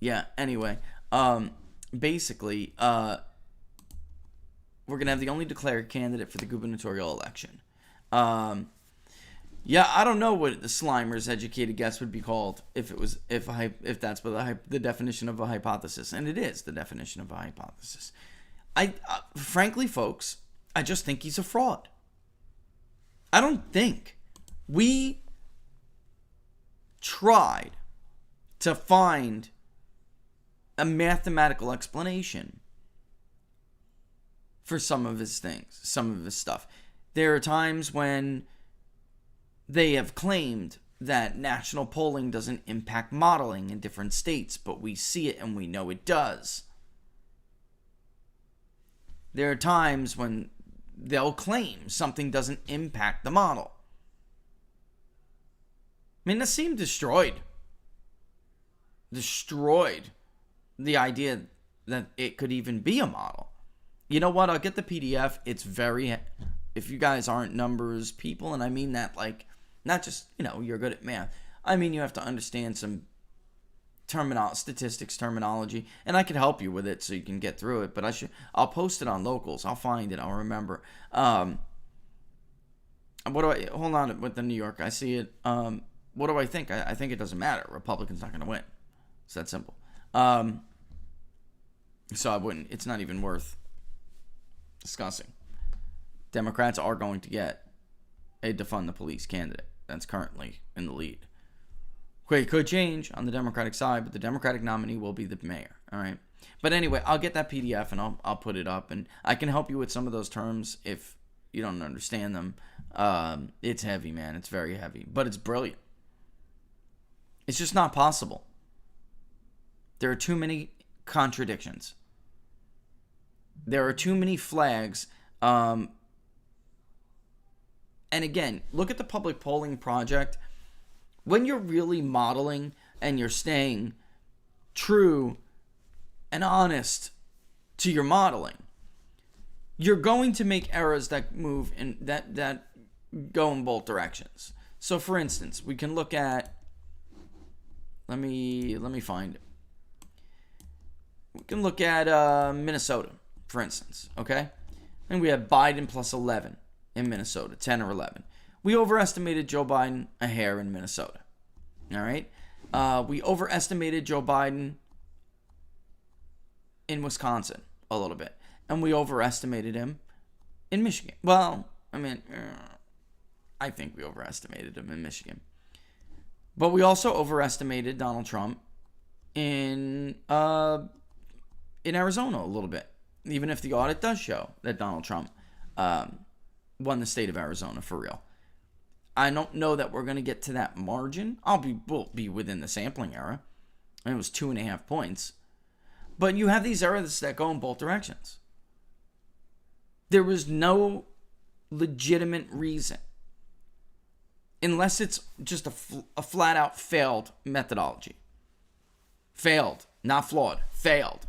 Yeah, anyway. Basically, we're going to have the only declared candidate for the gubernatorial election. Yeah, I don't know what the Slimer's educated guess would be called if that's what the definition of a hypothesis, and it is the definition of a hypothesis. Frankly, folks, I just think he's a fraud. I don't think we tried to find a mathematical explanation for some of his things, some of his stuff. There are times when they have claimed that national polling doesn't impact modeling in different states, but we see it and we know it does. There are times when they'll claim something doesn't impact the model. I mean, Nassim destroyed the idea that it could even be a model. You know what? I'll get the PDF. It's very, if you guys aren't numbers people, and I mean that like, not just, you're good at math. I mean, you have to understand some statistics terminology, and I can help you with it so you can get through it, but I'll post it on Locals. I'll find it. I'll remember. Hold on with the New York. I see it. What do I think? I think it doesn't matter. Republicans not going to win. It's that simple. So I wouldn't, it's not even worth discussing. Democrats are going to get a defund the police candidate that's currently in the lead. It could change on the Democratic side, but the Democratic nominee will be the mayor. All right. But anyway, I'll get that PDF and I'll put it up, and I can help you with some of those terms if you don't understand them. It's heavy, man. It's very heavy, but it's brilliant. It's just not possible. There are too many contradictions. There are too many flags. And again, look at the public polling project. When you're really modeling and you're staying true and honest to your modeling, you're going to make errors that move in that go in both directions. So for instance, we can look at, let me find it. We can look at Minnesota, for instance, okay? And we have Biden plus 11 in Minnesota, 10 or 11. We overestimated Joe Biden a hair in Minnesota. All right? We overestimated Joe Biden in Wisconsin a little bit. And we overestimated him in Michigan. Well, I mean, I think we overestimated him in Michigan. But we also overestimated Donald Trump in Arizona a little bit. Even if the audit does show that Donald Trump won the state of Arizona for real. I don't know that we're going to get to that margin. We'll be within the sampling error. And it was 2.5 points. But you have these errors that go in both directions. There was no legitimate reason. Unless it's just a flat-out failed methodology. Failed. Not flawed. Failed.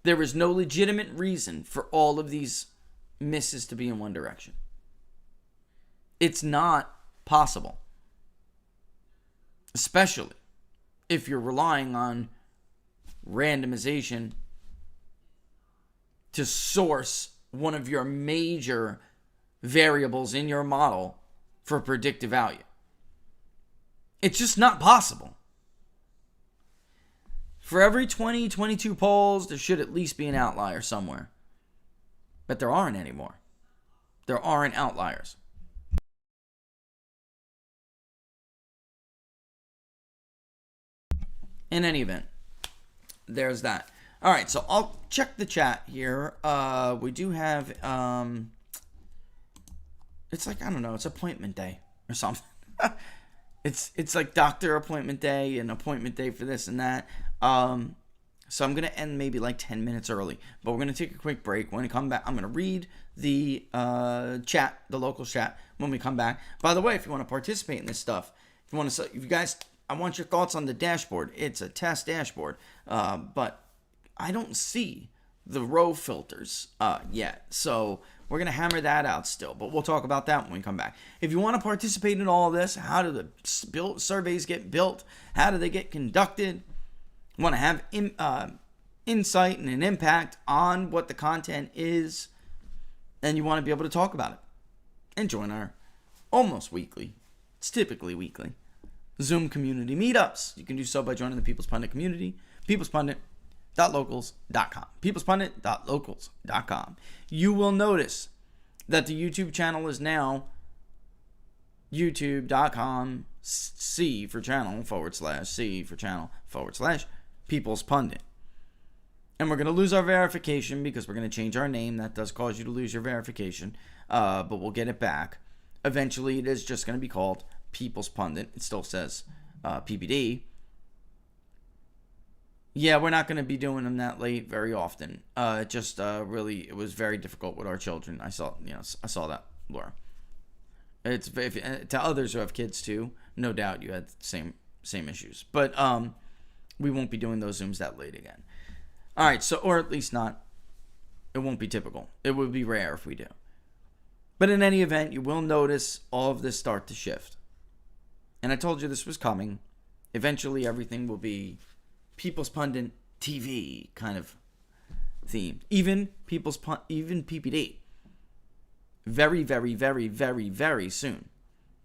There was no legitimate reason for all of these misses to be in one direction. It's not possible. Especially if you're relying on randomization to source one of your major variables in your model for predictive value. It's just not possible. For every 20, 22 polls, there should at least be an outlier somewhere. But there aren't anymore. There aren't outliers. In any event, there's that. All right, so I'll check the chat here. We do have, it's like, I don't know, it's appointment day or something. It's like doctor appointment day and appointment day for this and that. So I'm going to end maybe like 10 minutes early, but we're going to take a quick break. When we come back, I'm going to read the chat, the local chat when we come back. By the way, if you want to participate in this stuff, if you guys, I want your thoughts on the dashboard. It's a test dashboard, but I don't see the row filters yet. So we're going to hammer that out still, but we'll talk about that when we come back. If you want to participate in all of this, how do the surveys get built? How do they get conducted? Want to have insight and an impact on what the content is, and you want to be able to talk about it and join our almost weekly, it's typically weekly, Zoom community meetups. You can do so by joining the People's Pundit community, peoplespundit.locals.com, peoplespundit.locals.com. You will notice that the YouTube channel is now youtube.com C for channel /C for channel / People's Pundit. And we're going to lose our verification because we're going to change our name. That does cause you to lose your verification, but we'll get it back. Eventually, it is just going to be called People's Pundit. It still says PPD. Yeah, we're not going to be doing them that late very often. It was very difficult with our children. I saw that, Laura. It's to others who have kids too. No doubt you had the same issues. But we won't be doing those Zooms that late again. All right, so, or at least not, it won't be typical. It would be rare if we do. But in any event, you will notice all of this start to shift. And I told you this was coming. Eventually, everything will be People's Pundit TV kind of themed. Even PPD. Very, very, very, very, very soon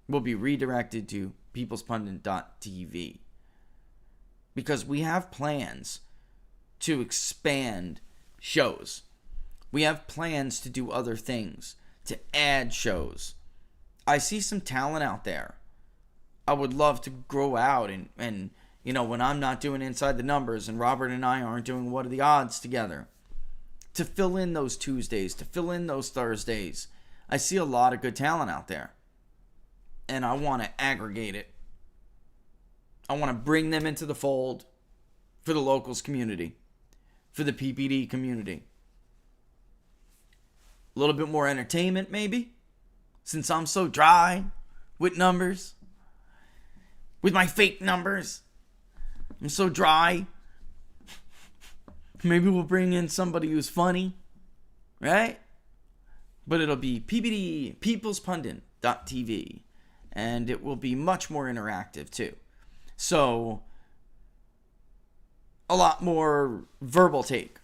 will be redirected to peoplespundit.tv. Because we have plans to expand shows. We have plans to do other things, to add shows. I see some talent out there. I would love to grow out and when I'm not doing Inside the Numbers and Robert and I aren't doing What Are the Odds together, to fill in those Tuesdays, to fill in those Thursdays. I see a lot of good talent out there. And I want to aggregate it. I want to bring them into the fold for the locals community, for the PPD community. A little bit more entertainment, maybe, since I'm so dry with numbers, with my fake numbers. I'm so dry. Maybe we'll bring in somebody who's funny, right? But it'll be PPD, peoplespundit.tv, and it will be much more interactive too. So, a lot more verbal take,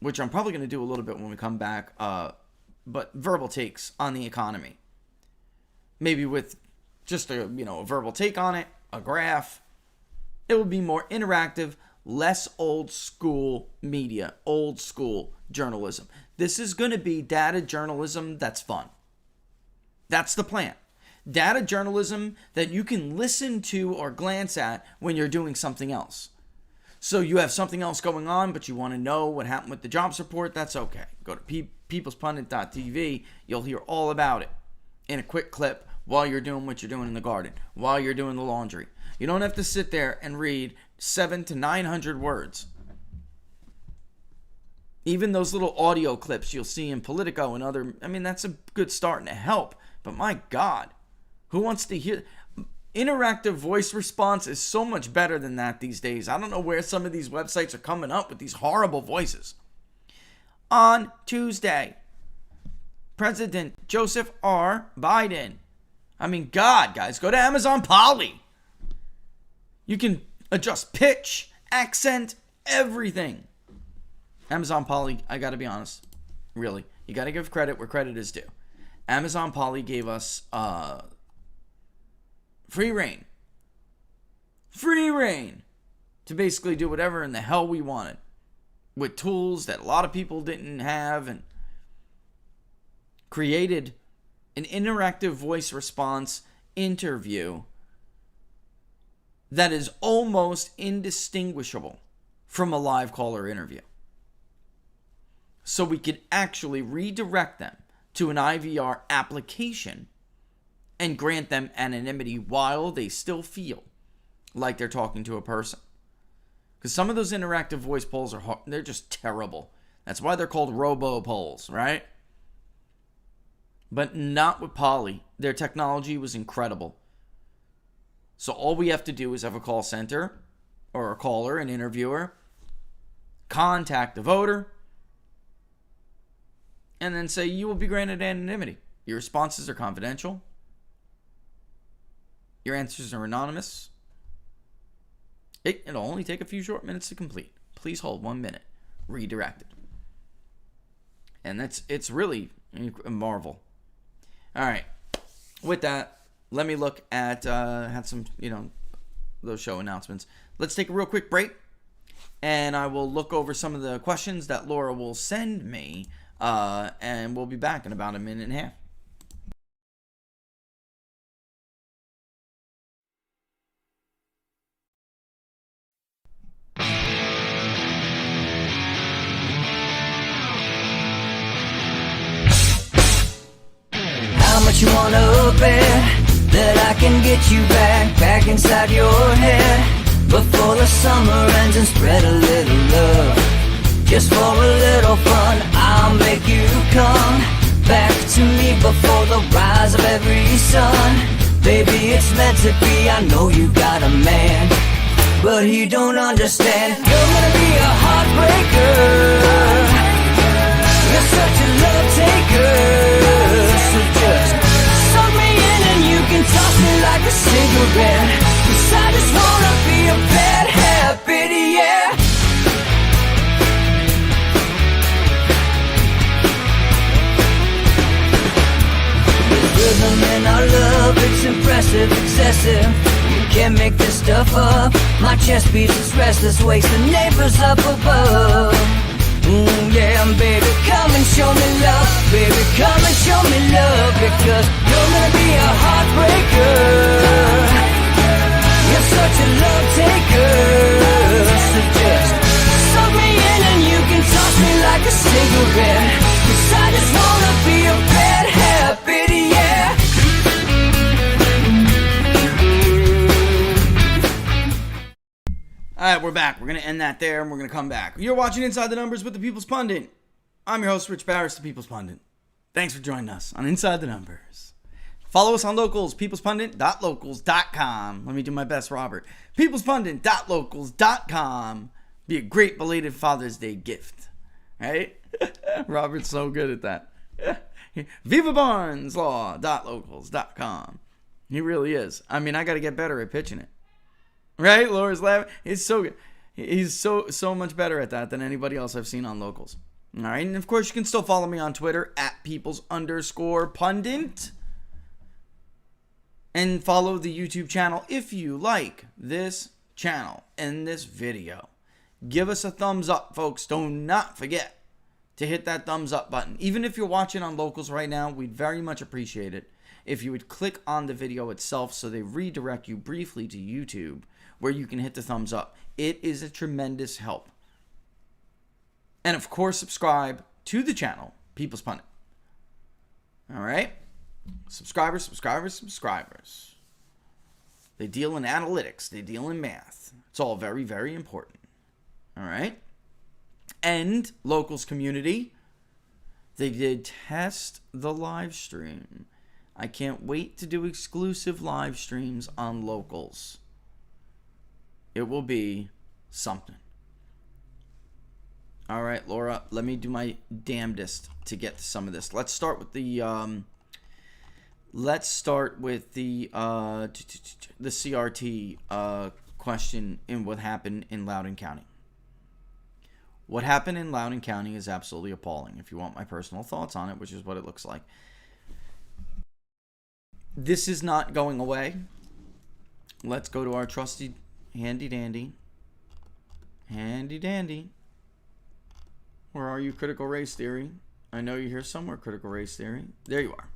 which I'm probably going to do a little bit when we come back, but verbal takes on the economy. Maybe with just a verbal take on it, a graph. It will be more interactive, less old school media, old school journalism. This is going to be data journalism that's fun. That's the plan. Data journalism that you can listen to or glance at when you're doing something else. So you have something else going on, but you want to know what happened with the jobs report, that's okay. Go to peoplespundit.tv. You'll hear all about it in a quick clip while you're doing what you're doing in the garden, while you're doing the laundry. You don't have to sit there and read 700 to 900 words. Even those little audio clips you'll see in Politico and other, that's a good start and a help. But my God, who wants to hear? Interactive voice response is so much better than that these days. I don't know where some of these websites are coming up with these horrible voices. On Tuesday, President Joseph R. Biden. God, guys, go to Amazon Polly. You can adjust pitch, accent, everything. Amazon Polly, I gotta be honest, really, you gotta give credit where credit is due. Amazon Polly gave us free reign to basically do whatever in the hell we wanted with tools that a lot of people didn't have, and created an interactive voice response interview that is almost indistinguishable from a live caller interview. So we could actually redirect them to an IVR application and grant them anonymity while they still feel like they're talking to a person. Because some of those interactive voice polls they're just terrible. That's why they're called robo polls, right? But not with Polly. Their technology was incredible. So all we have to do is have a call center or a caller, an interviewer, contact the voter, and then say you will be granted anonymity. Your responses are confidential. Your answers are anonymous. It'll only take a few short minutes to complete. Please hold 1 minute. redirected. And it's really a marvel. All right. With that, let me look at had some, those show announcements. Let's take a real quick break, and I will look over some of the questions that Laura will send me, and we'll be back in about a minute and a half.
How much you wanna bet that I can get you back inside your head before the summer ends and spread a little love. Just for a little fun, I'll make you come back to me before the rise of every sun. Baby, it's meant to be, I know you got a man, but he don't understand. You're gonna be a heartbreaker, you're such a love taker. So just suck me in and you can toss me like a cigarette, 'cause I just wanna be a bad habit, yeah. There's rhythm in our love, it's impressive, excessive. You can't make this stuff up. My chest beats, it's restless, wakes the neighbors up above. Yeah, baby, come and show me love. Baby, come and show me love, because you're gonna be a heartbreaker, you're such a love taker. So just suck me in and you can toss me like a cigarette, 'cause I just wanna be a bad habit, yeah.
All right, we're back. We're going to end that there, and we're going to come back. You're watching Inside the Numbers with the People's Pundit. I'm your host, Rich Barris, the People's Pundit. Thanks for joining us on Inside the Numbers. Follow us on Locals, peoplespundit.locals.com. Let me do my best, Robert. peoplespundit.locals.com. Be a great belated Father's Day gift. Right? Robert's so good at that. VivaBarnesLaw.locals.com. He really is. I mean, I got to get better at pitching it. Right? Laura's laughing. He's so good. He's so much better at that than anybody else I've seen on Locals. All right. And of course, you can still follow me on Twitter at peoples_pundit. And follow the YouTube channel if you like this channel and this video. Give us a thumbs up, folks. Do not forget to hit that thumbs up button. Even if you're watching on Locals right now, we'd very much appreciate it if you would click on the video itself so they redirect you briefly to YouTube, where you can hit the thumbs up. It is a tremendous help. And of course, subscribe to the channel, People's Pundit. All right? Subscribers. They deal in analytics. They deal in math. It's all very, very important. All right? And Locals community, they did test the live stream. I can't wait to do exclusive live streams on Locals. It will be something. All right, Laura, let me do my damnedest to get to some of this. Let's start with the CRT question in what happened in Loudoun County. What happened in Loudoun County is absolutely appalling. If you want my personal thoughts on it, which is what it looks like. This is not going away. Let's go to our trusty handy dandy. Where are you, critical race theory? I know you're here somewhere, critical race theory. There you are.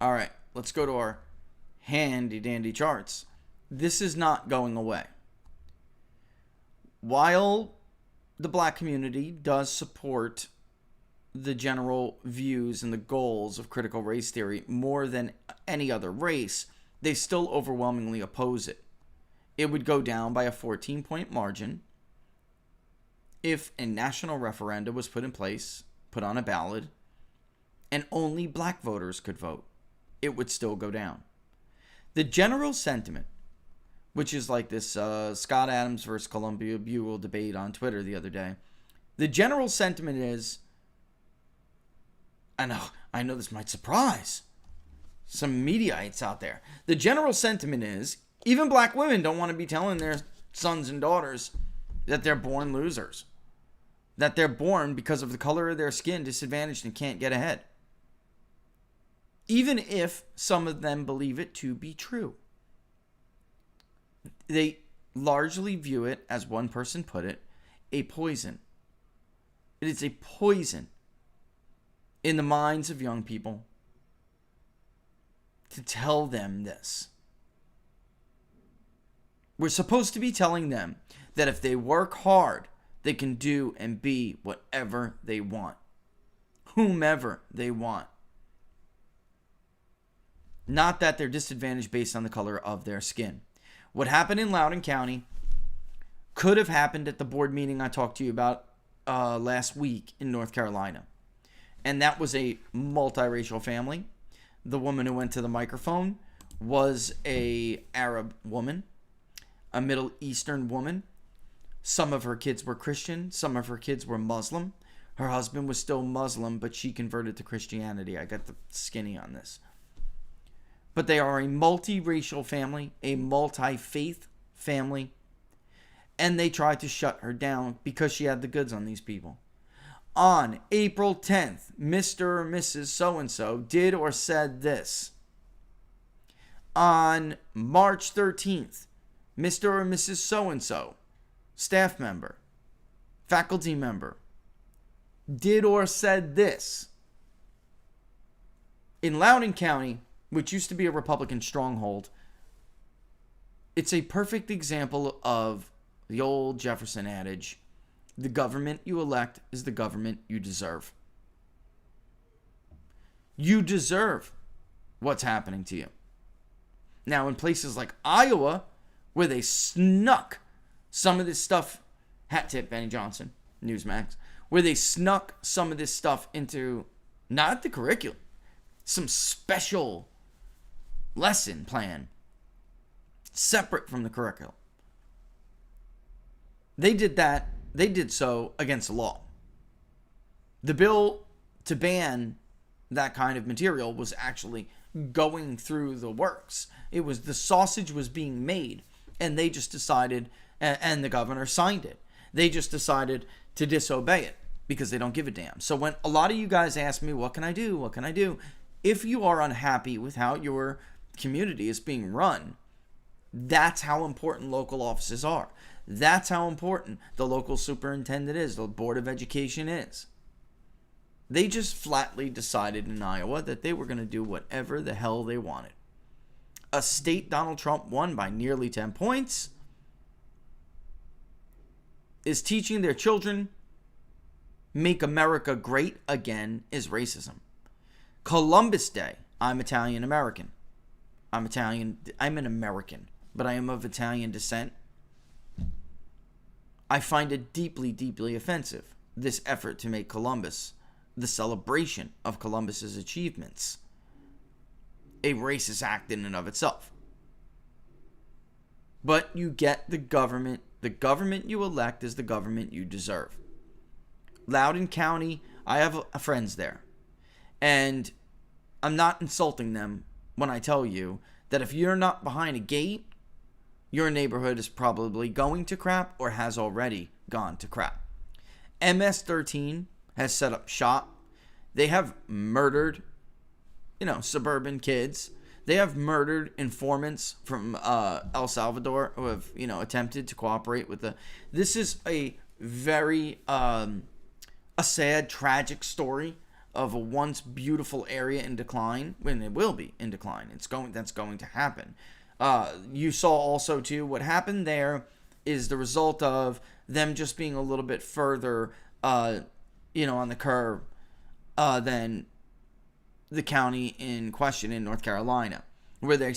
All right, let's go to our handy dandy charts. This is not going away. While the black community does support the general views and the goals of critical race theory more than any other race, they still overwhelmingly oppose it. It would go down by a 14-point margin if a national referendum was put in place, put on a ballot, and only black voters could vote. It would still go down. The general sentiment, which is like this Scott Adams versus Columbia Bugle debate on Twitter the other day, the general sentiment is, I know this might surprise some mediaites out there. The general sentiment is, even black women don't want to be telling their sons and daughters that they're born losers. that they're born because of the color of their skin disadvantaged and can't get ahead. Even if some of them believe it to be true. They largely view it, as one person put it, a poison. It is a poison in the minds of young people to tell them this. We're supposed to be telling them that if they work hard, they can do and be whatever they want, whomever they want. Not that they're disadvantaged based on the color of their skin. What happened in Loudoun County could have happened at the board meeting I talked to you about last week in North Carolina. And that was a multiracial family. The woman who went to the microphone was a Arab woman, a Middle Eastern woman. Some of her kids were Christian. Some of her kids were Muslim. Her husband was still Muslim, but she converted to Christianity. I got the skinny on this. But they are a multiracial family, a multi-faith family. And they tried to shut her down because she had the goods on these people. On April 10th, Mr. or Mrs. So-and-so did or said this. On March 13th, Mr. or Mrs. So-and-so, staff member, faculty member, did or said this. In Loudoun County, which used to be a Republican stronghold, it's a perfect example of the old Jefferson adage, the government you elect is the government you deserve. You deserve what's happening to you. Now, in places like Iowa, where they snuck some of this stuff, hat tip Benny Johnson, Newsmax, where they snuck some of this stuff into, not the curriculum, some special lesson plan, separate from the curriculum. They did that. They did so against the law. The bill to ban that kind of material was actually going through the works. It was, the sausage was being made, and they just decided, and the governor signed it. They just decided to disobey it because they don't give a damn. So when a lot of you guys ask me, what can I do? What can I do? If you are unhappy with how your community is being run, that's how important local offices are. That's how important the local superintendent is, the Board of Education is. They just flatly decided in Iowa that they were going to do whatever the hell they wanted. A state Donald Trump won by nearly 10 points is teaching their children make America great again is racism. Columbus Day, I'm Italian American. I'm an American, but I am of Italian descent. I find it deeply, deeply offensive, this effort to make Columbus, the celebration of Columbus's achievements, a racist act in and of itself. But you get the government you elect is the government you deserve. Loudoun County, I have friends there, and I'm not insulting them when I tell you that if you're not behind a gate, your neighborhood is probably going to crap or has already gone to crap. MS-13 has set up shop. They have murdered, suburban kids. They have murdered informants from El Salvador who have, attempted to cooperate with the... This is a very, a sad, tragic story of a once beautiful area in decline, when it will be in decline. That's going to happen. You saw also, too, what happened there is the result of them just being a little bit further, on the curve than the county in question in North Carolina, where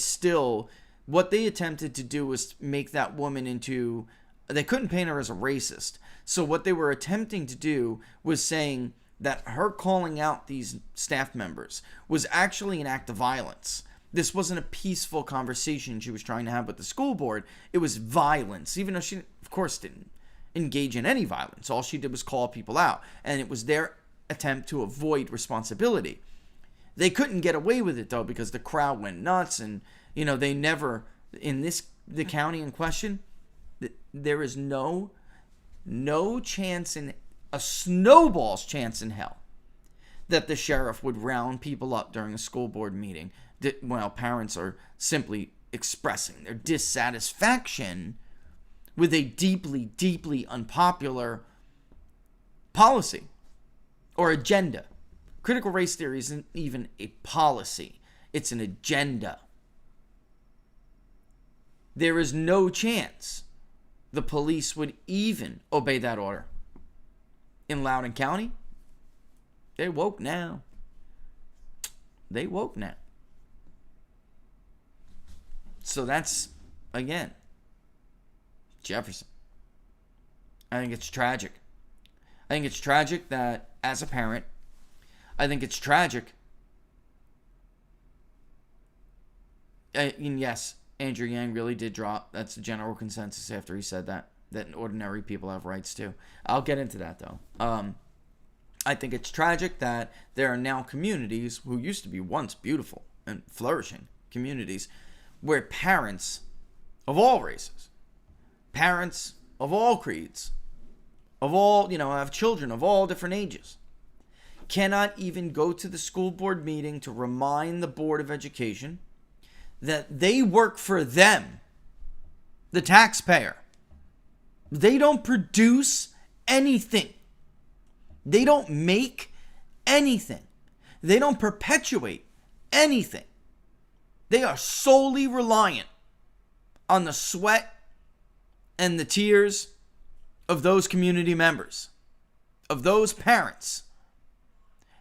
what they attempted to do was make that woman into, they couldn't paint her as a racist. So what they were attempting to do was saying that her calling out these staff members was actually an act of violence. This wasn't a peaceful conversation she was trying to have with the school board. It was violence, even though she, of course, didn't engage in any violence. All she did was call people out, and it was their attempt to avoid responsibility. They couldn't get away with it, though, because the crowd went nuts, and, they never, the county in question, there is no chance in a snowball's chance in hell that the sheriff would round people up during a school board meeting while parents are simply expressing their dissatisfaction with a deeply, deeply unpopular policy or agenda. Critical race theory isn't even a policy. It's an agenda. There is no chance the police would even obey that order. In Loudoun County, they woke now. They woke now. So that's, again, Jefferson. I think it's tragic. I think it's tragic that, as a parent, I think it's tragic. And yes, Andrew Yang really did drop. That's the general consensus after he said that ordinary people have rights too. I'll get into that though. I think it's tragic that there are now communities who used to be once beautiful and flourishing communities where parents of all races, parents of all creeds, of all, have children of all different ages, cannot even go to the school board meeting to remind the Board of Education that they work for them, the taxpayer. They don't produce anything. They don't make anything. They don't perpetuate anything. They are solely reliant on the sweat and the tears of those community members, of those parents.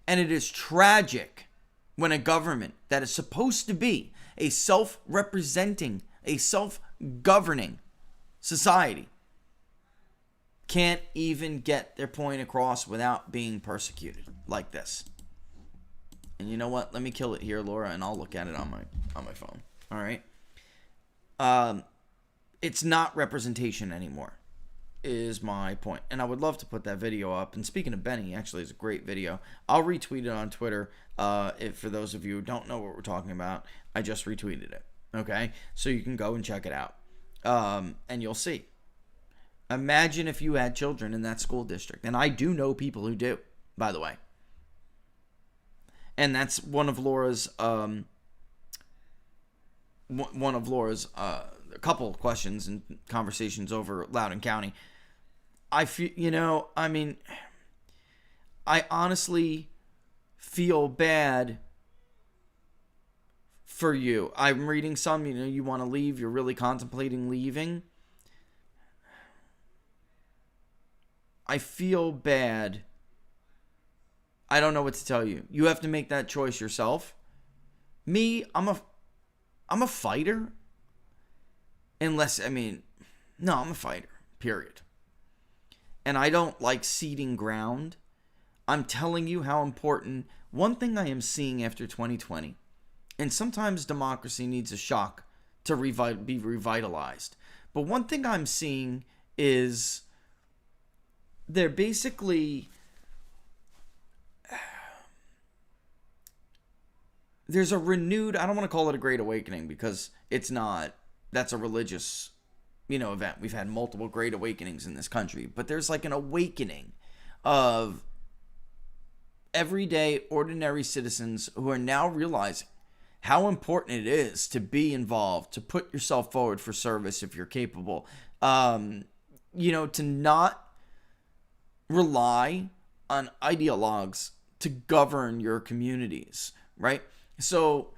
And it is tragic when a government that is supposed to be a self-representing, a self-governing society can't even get their point across without being persecuted like this. And you know what? Let me kill it here, Laura, and I'll look at it on my phone. All right? It's not representation anymore, is my point. And I would love to put that video up. And speaking of Benny, actually, it's a great video. I'll retweet it on Twitter. For those of you who don't know what we're talking about, I just retweeted it. Okay? So you can go and check it out. And you'll see. Imagine if you had children in that school district. And I do know people who do, by the way. And that's one of Laura's a couple of questions and conversations over Loudoun County. I feel, I honestly feel bad for you. I'm reading some, you want to leave, you're really contemplating leaving. I feel bad. I don't know what to tell you. You have to make that choice yourself. Me, I'm a fighter. I'm a fighter, period. And I don't like ceding ground. I'm telling you how important. One thing I am seeing after 2020, and sometimes democracy needs a shock to be revitalized. But one thing I'm seeing is they're basically, there's a renewed, I don't want to call it a great awakening because it's not. That's a religious, event. We've had multiple great awakenings in this country, but there's like an awakening of everyday, ordinary citizens who are now realizing how important it is to be involved, to put yourself forward for service if you're capable, to not rely on ideologues to govern your communities, right? So,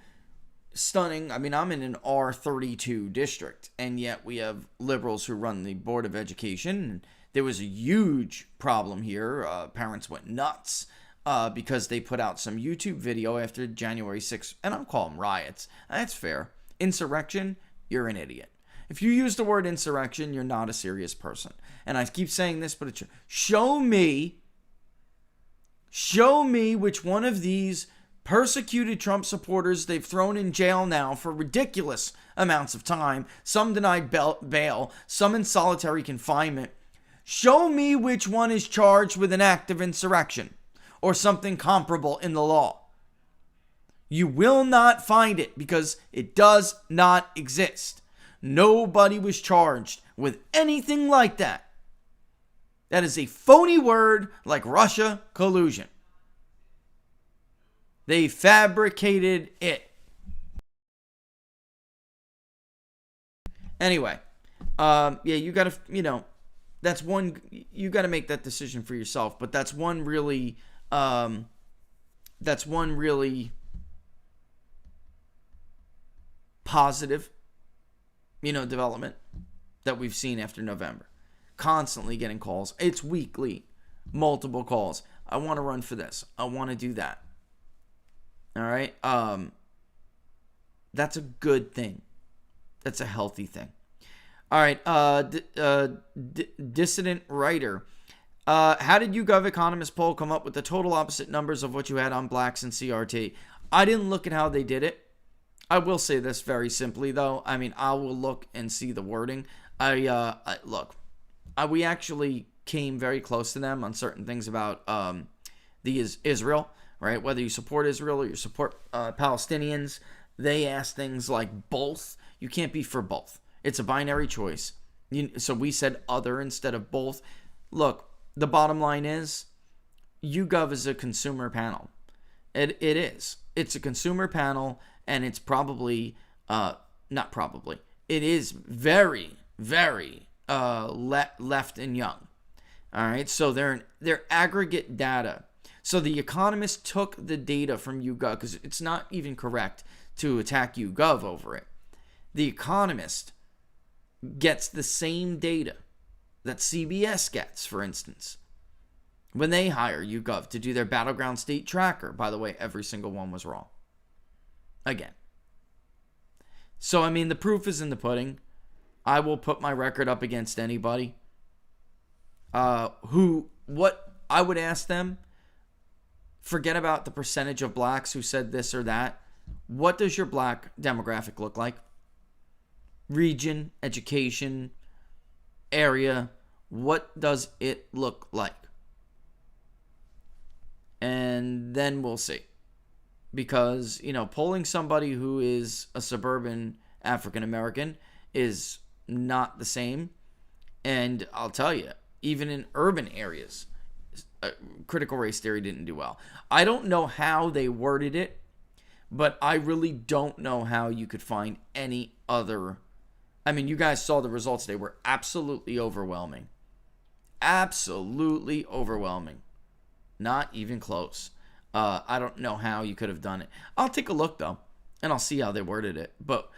stunning. I'm in an R32 district, and yet we have liberals who run the Board of Education. There was a huge problem here. Parents went nuts because they put out some YouTube video after January 6th, and I'll call them riots. That's fair. Insurrection, you're an idiot. If you use the word insurrection, you're not a serious person. And I keep saying this, but it's show me which one of these persecuted Trump supporters they've thrown in jail now for ridiculous amounts of time, some denied bail, some in solitary confinement. Show me which one is charged with an act of insurrection or something comparable in the law. You will not find it because it does not exist. Nobody was charged with anything like that. That is a phony word like Russia collusion. They fabricated it. Anyway, yeah, you got to, that's one, you got to make that decision for yourself. But that's one really positive, development that we've seen after November. Constantly getting calls. It's weekly, multiple calls. I want to run for this. I want to do that. All right. That's a good thing. That's a healthy thing. All right. Dissident writer. How did YouGov Economist poll come up with the total opposite numbers of what you had on blacks and CRT? I didn't look at how they did it. I will say this very simply, though. I mean, I will look and see the wording. We actually came very close to them on certain things about Israel, right? Whether you support Israel or you support Palestinians, they ask things like both. You can't be for both. It's a binary choice. So we said other instead of both. Look, the bottom line is YouGov is a consumer panel. It is. It's a consumer panel, and it's probably, not probably, it is very, very left and young. All right, so they're aggregate data. So the Economist took the data from YouGov, because it's not even correct to attack YouGov over it. The Economist gets the same data that CBS gets, for instance, when they hire YouGov to do their battleground state tracker. By the way, every single one was wrong. Again. So, I mean, the proof is in the pudding. I will put my record up against anybody. What I would ask them, forget about the percentage of blacks who said this or that. What does your black demographic look like? Region, education, area. What does it look like? And then we'll see. Because, polling somebody who is a suburban African American is not the same. And I'll tell you, even in urban areas, critical race theory didn't do well. I don't know how they worded it, but I really don't know how you could find any other. I mean, you guys saw the results. They were absolutely overwhelming. Absolutely overwhelming. Not even close. I don't know how you could have done it. I'll take a look, though, and I'll see how they worded it. But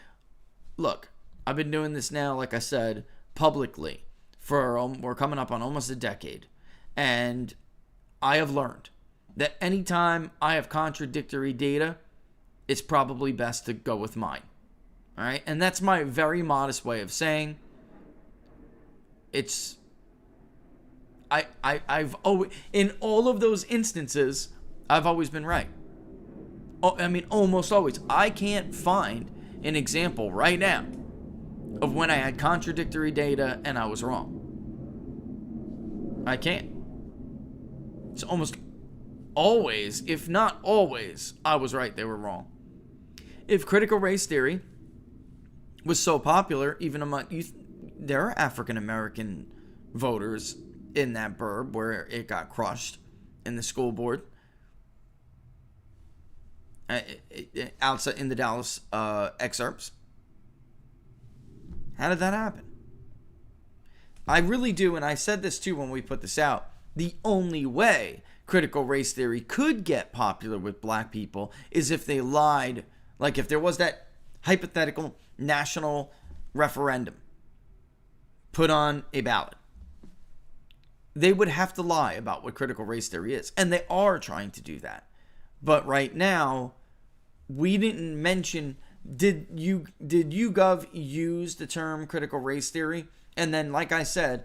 look, I've been doing this now, like I said, publicly we're coming up on almost a decade. And I have learned that anytime I have contradictory data, it's probably best to go with mine. All right? And that's my very modest way of saying it's... I've always, in all of those instances, I've always been right. I mean, almost always. I can't find an example right now of when I had contradictory data and I was wrong. I can't. It's almost always, if not always, I was right, they were wrong. If critical race theory was so popular, even among there are African American voters in that burb where it got crushed in the school board outside in the Dallas excerpts. How did that happen? I really do, and I said this too when we put this out, the only way critical race theory could get popular with black people is if they lied, like if there was that hypothetical national referendum put on a ballot. They would have to lie about what critical race theory is. And they are trying to do that. But right now, we didn't mention, did YouGov use the term critical race theory? And then, like I said,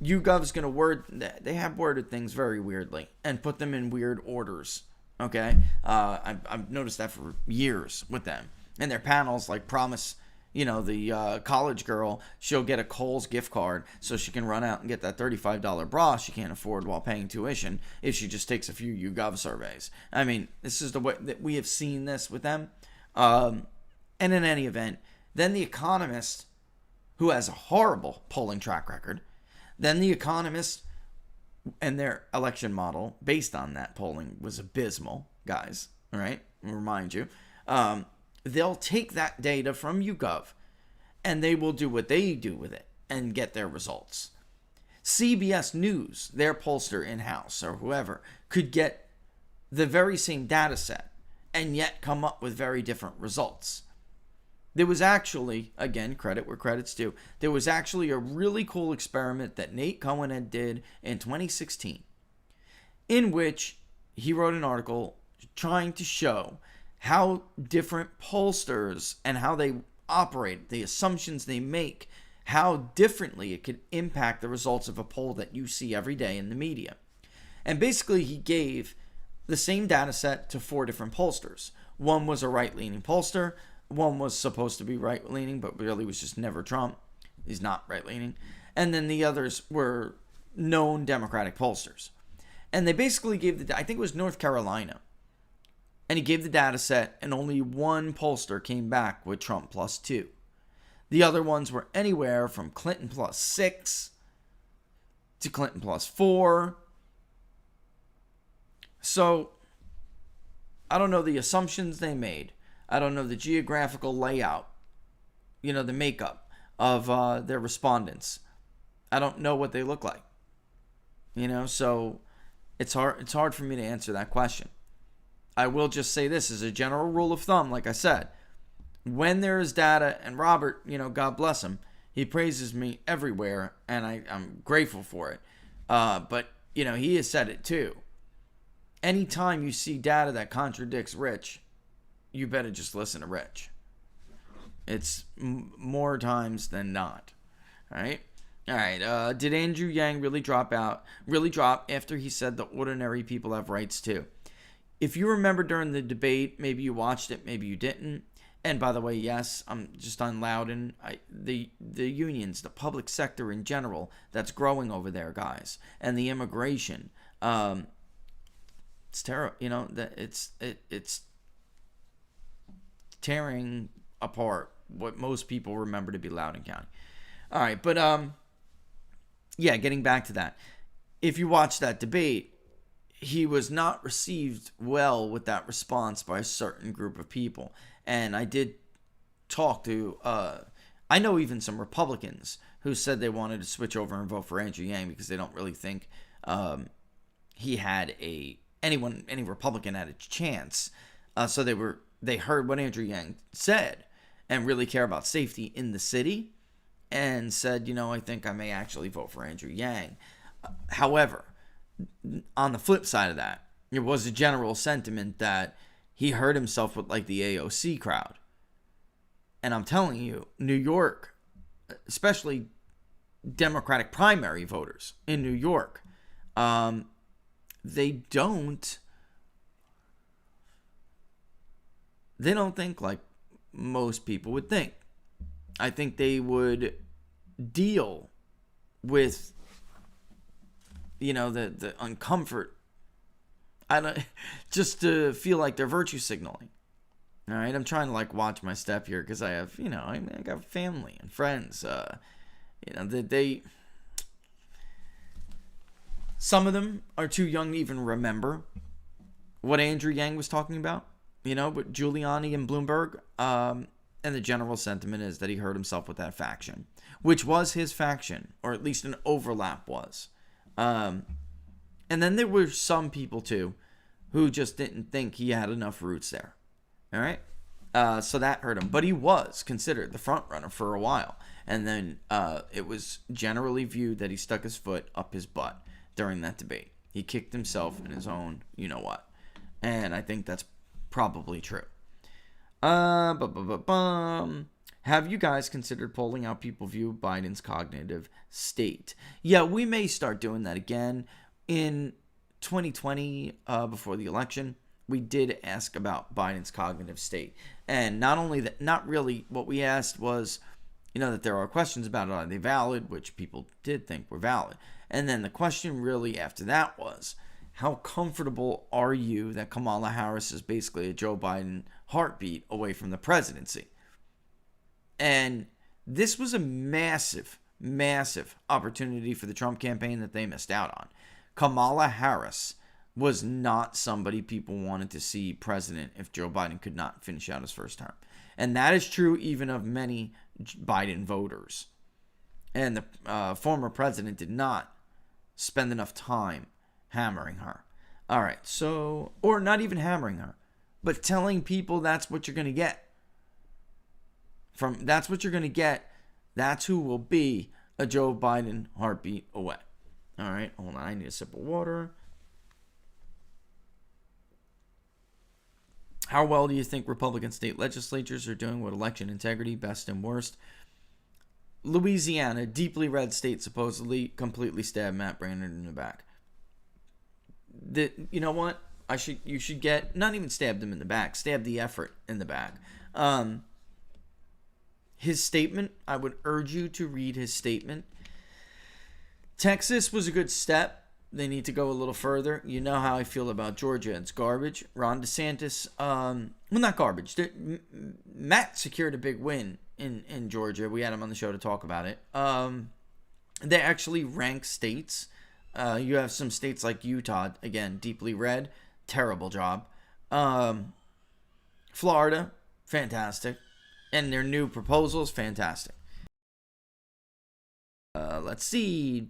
YouGov's going to they have worded things very weirdly and put them in weird orders. Okay? I've noticed that for years with them. And their panels like promise, the college girl, she'll get a Kohl's gift card so she can run out and get that $35 bra she can't afford while paying tuition if she just takes a few YouGov surveys. I mean, this is the way that we have seen this with them. And in any event, then The Economist, who has a horrible polling track record, then The Economist and their election model based on that polling was abysmal, guys. All right, I'll remind you. They'll take that data from YouGov, and they will do what they do with it and get their results. CBS News, their pollster in-house or whoever, could get the very same data set and yet come up with very different results. There was actually, again, credit where credit's due, there was actually a really cool experiment that Nate Cohen did in 2016, in which he wrote an article trying to show how different pollsters and how they operate, the assumptions they make, how differently it could impact the results of a poll that you see every day in the media. And basically, he gave the same data set to 4 different pollsters. One was a right-leaning pollster. One was supposed to be right-leaning, but really was just never Trump. He's not right-leaning. And then the others were known Democratic pollsters. And they basically gave I think it was North Carolina. And he gave the data set, and only one pollster came back with Trump +2. The other ones were anywhere from Clinton +6 to Clinton +4. So, I don't know the assumptions they made. I don't know the geographical layout, the makeup of their respondents. I don't know what they look like. So it's hard for me to answer that question. I will just say this as a general rule of thumb, like I said. When there is data, and Robert, God bless him, he praises me everywhere, and I'm grateful for it. But, he has said it too. Anytime you see data that contradicts Rich, you better just listen to Rich. It's more times than not. All right? All right. Did Andrew Yang really drop after he said the ordinary people have rights too? If you remember during the debate, maybe you watched it, maybe you didn't. And by the way, yes, I'm just on Loudon. The unions, the public sector in general, that's growing over there, guys, and the immigration. It's terrible. It's tearing apart what most people remember to be Loudoun County. All right, but yeah, getting back to that. If you watch that debate, he was not received well with that response by a certain group of people. And I did talk to, I know even some Republicans who said they wanted to switch over and vote for Andrew Yang because they don't really think he had any Republican had a chance. So they heard what Andrew Yang said and really care about safety in the city and said, I think I may actually vote for Andrew Yang. However, on the flip side of that, it was a general sentiment that he hurt himself with like the AOC crowd. And I'm telling you, New York, especially Democratic primary voters in New York, they don't think like most people would think. I think they would deal with the uncomfort. Just to feel like they're virtue signaling. All right, I'm trying to watch my step here because I have, I got family and friends. They some of them are too young to even remember what Andrew Yang was talking about. With Giuliani and Bloomberg. And the general sentiment is that he hurt himself with that faction, which was his faction, or at least an overlap was. And then there were some people, too, who just didn't think he had enough roots there. All right? So that hurt him. But he was considered the front runner for a while. And then it was generally viewed that he stuck his foot up his butt during that debate. He kicked himself in his own you-know-what. And I think that's probably true. Have you guys considered polling how people view Biden's cognitive state? Yeah, we may start doing that again. In 2020, before the election, we did ask about Biden's cognitive state. And not only that, not really, what we asked was, that there are questions about it. Are they valid? Which people did think were valid. And then the question really after that was, how comfortable are you that Kamala Harris is basically a Joe Biden heartbeat away from the presidency? And this was a massive, massive opportunity for the Trump campaign that they missed out on.
Kamala Harris was not somebody people wanted to see president if Joe Biden could not finish out his first term. And that is true even of many Biden voters. And the former president did not spend enough time hammering her. All right, so, or not even hammering her, but telling people that's what you're going to get. That's what you're going to get. That's who will be a Joe Biden heartbeat away. All right, hold on. I need a sip of water. How well do you think Republican state legislatures are doing with election integrity, best and worst? Louisiana, deeply red state, supposedly completely stabbed Matt Brandon in the back. You know what? You should get, not even stabbed him in the back, stab the effort in the back. His statement, I would urge you to read his statement. Texas was a good step. They need to go a little further. You know how I feel about Georgia. It's garbage. Ron DeSantis, well, not garbage. Matt secured a big win in Georgia. We had him on the show to talk about it. They actually rank states. You have some states like Utah, again, deeply red. Terrible job. Florida, fantastic. And their new proposals, fantastic. Let's see.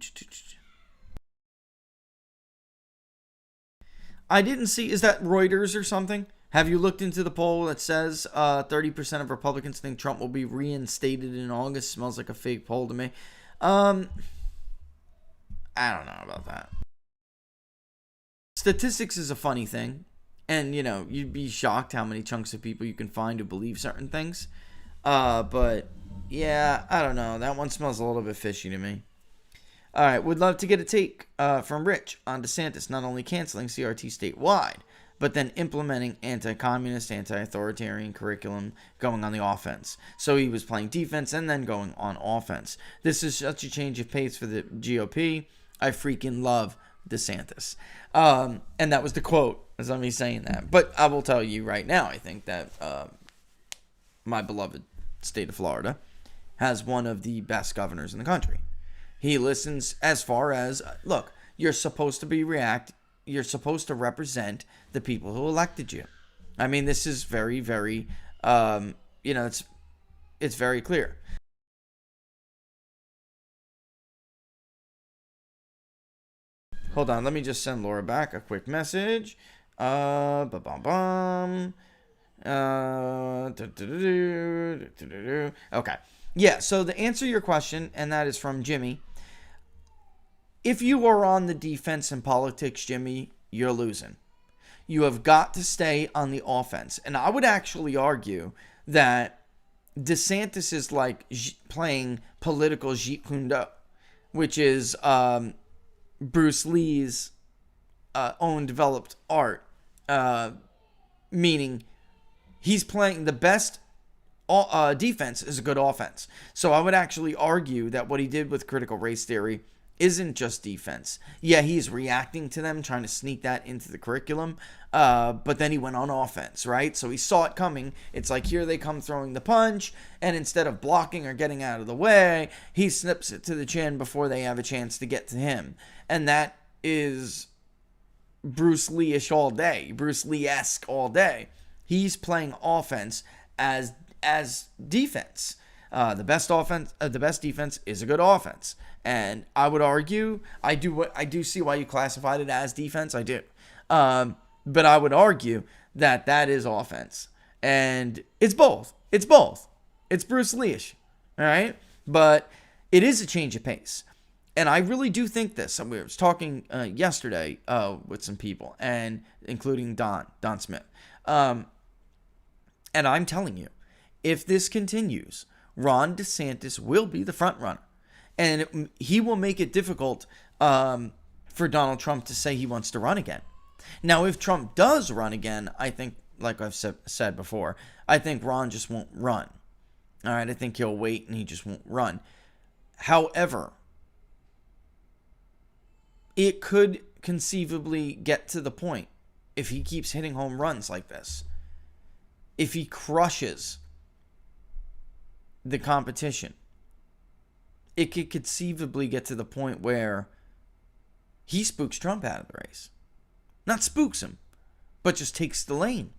I didn't see, is that Reuters or something? Have you looked into the poll that says 30% of Republicans think Trump will be reinstated in August? Smells like a fake poll to me. I don't know about that. Statistics is a funny thing. And, you know, you'd be shocked how many chunks of people you can find who believe certain things. But, yeah, I don't know. That one smells a little bit fishy to me. All right, would love to get a take from Rich on DeSantis not only canceling CRT statewide, but then implementing anti-communist, anti-authoritarian curriculum going on the offense. So he was playing defense and then going on offense. This is such a change of pace for the GOP. I freaking love DeSantis. And that was the quote, as I'm saying that. But I will tell you right now, I think that my beloved state of Florida has one of the best governors in the country. He listens as far as, look, you're supposed to you're supposed to represent the people who elected you. I mean, this is very, very, it's very clear. Hold on, let me just send Laura back a quick message. Okay. Yeah, so to answer your question, and that is from Jimmy. If you are on the defense in politics, Jimmy, you're losing. You have got to stay on the offense. And I would actually argue that DeSantis is like playing political Jeet Kune Do, which is Bruce Lee's own developed art, meaning he's playing the best defense is a good offense. So I would actually argue that what he did with critical race theory isn't just defense. Yeah, he's reacting to them, trying to sneak that into the curriculum, but then he went on offense, right? So he saw it coming. It's like, here they come throwing the punch, and instead of blocking or getting out of the way, he snips it to the chin before they have a chance to get to him. And that is Bruce Lee-ish all day, Bruce Lee-esque all day. He's playing offense as defense. The best defense is a good offense. And I would argue, I do see why you classified it as defense. I do. But I would argue that is offense. And it's both. It's both. It's Bruce Lee-ish. All right? But it is a change of pace. And I really do think this. I was talking yesterday with some people, and including Don Smith. And I'm telling you, if this continues, Ron DeSantis will be the front runner. And he will make it difficult for Donald Trump to say he wants to run again. Now, if Trump does run again, I think, like I've said before, I think Ron just won't run. All right, I think he'll wait and he just won't run. However, it could conceivably get to the point, if he keeps hitting home runs like this, if he crushes the competition, it could conceivably get to the point where He spooks Trump out of the race. Not spooks him, but just takes the lane.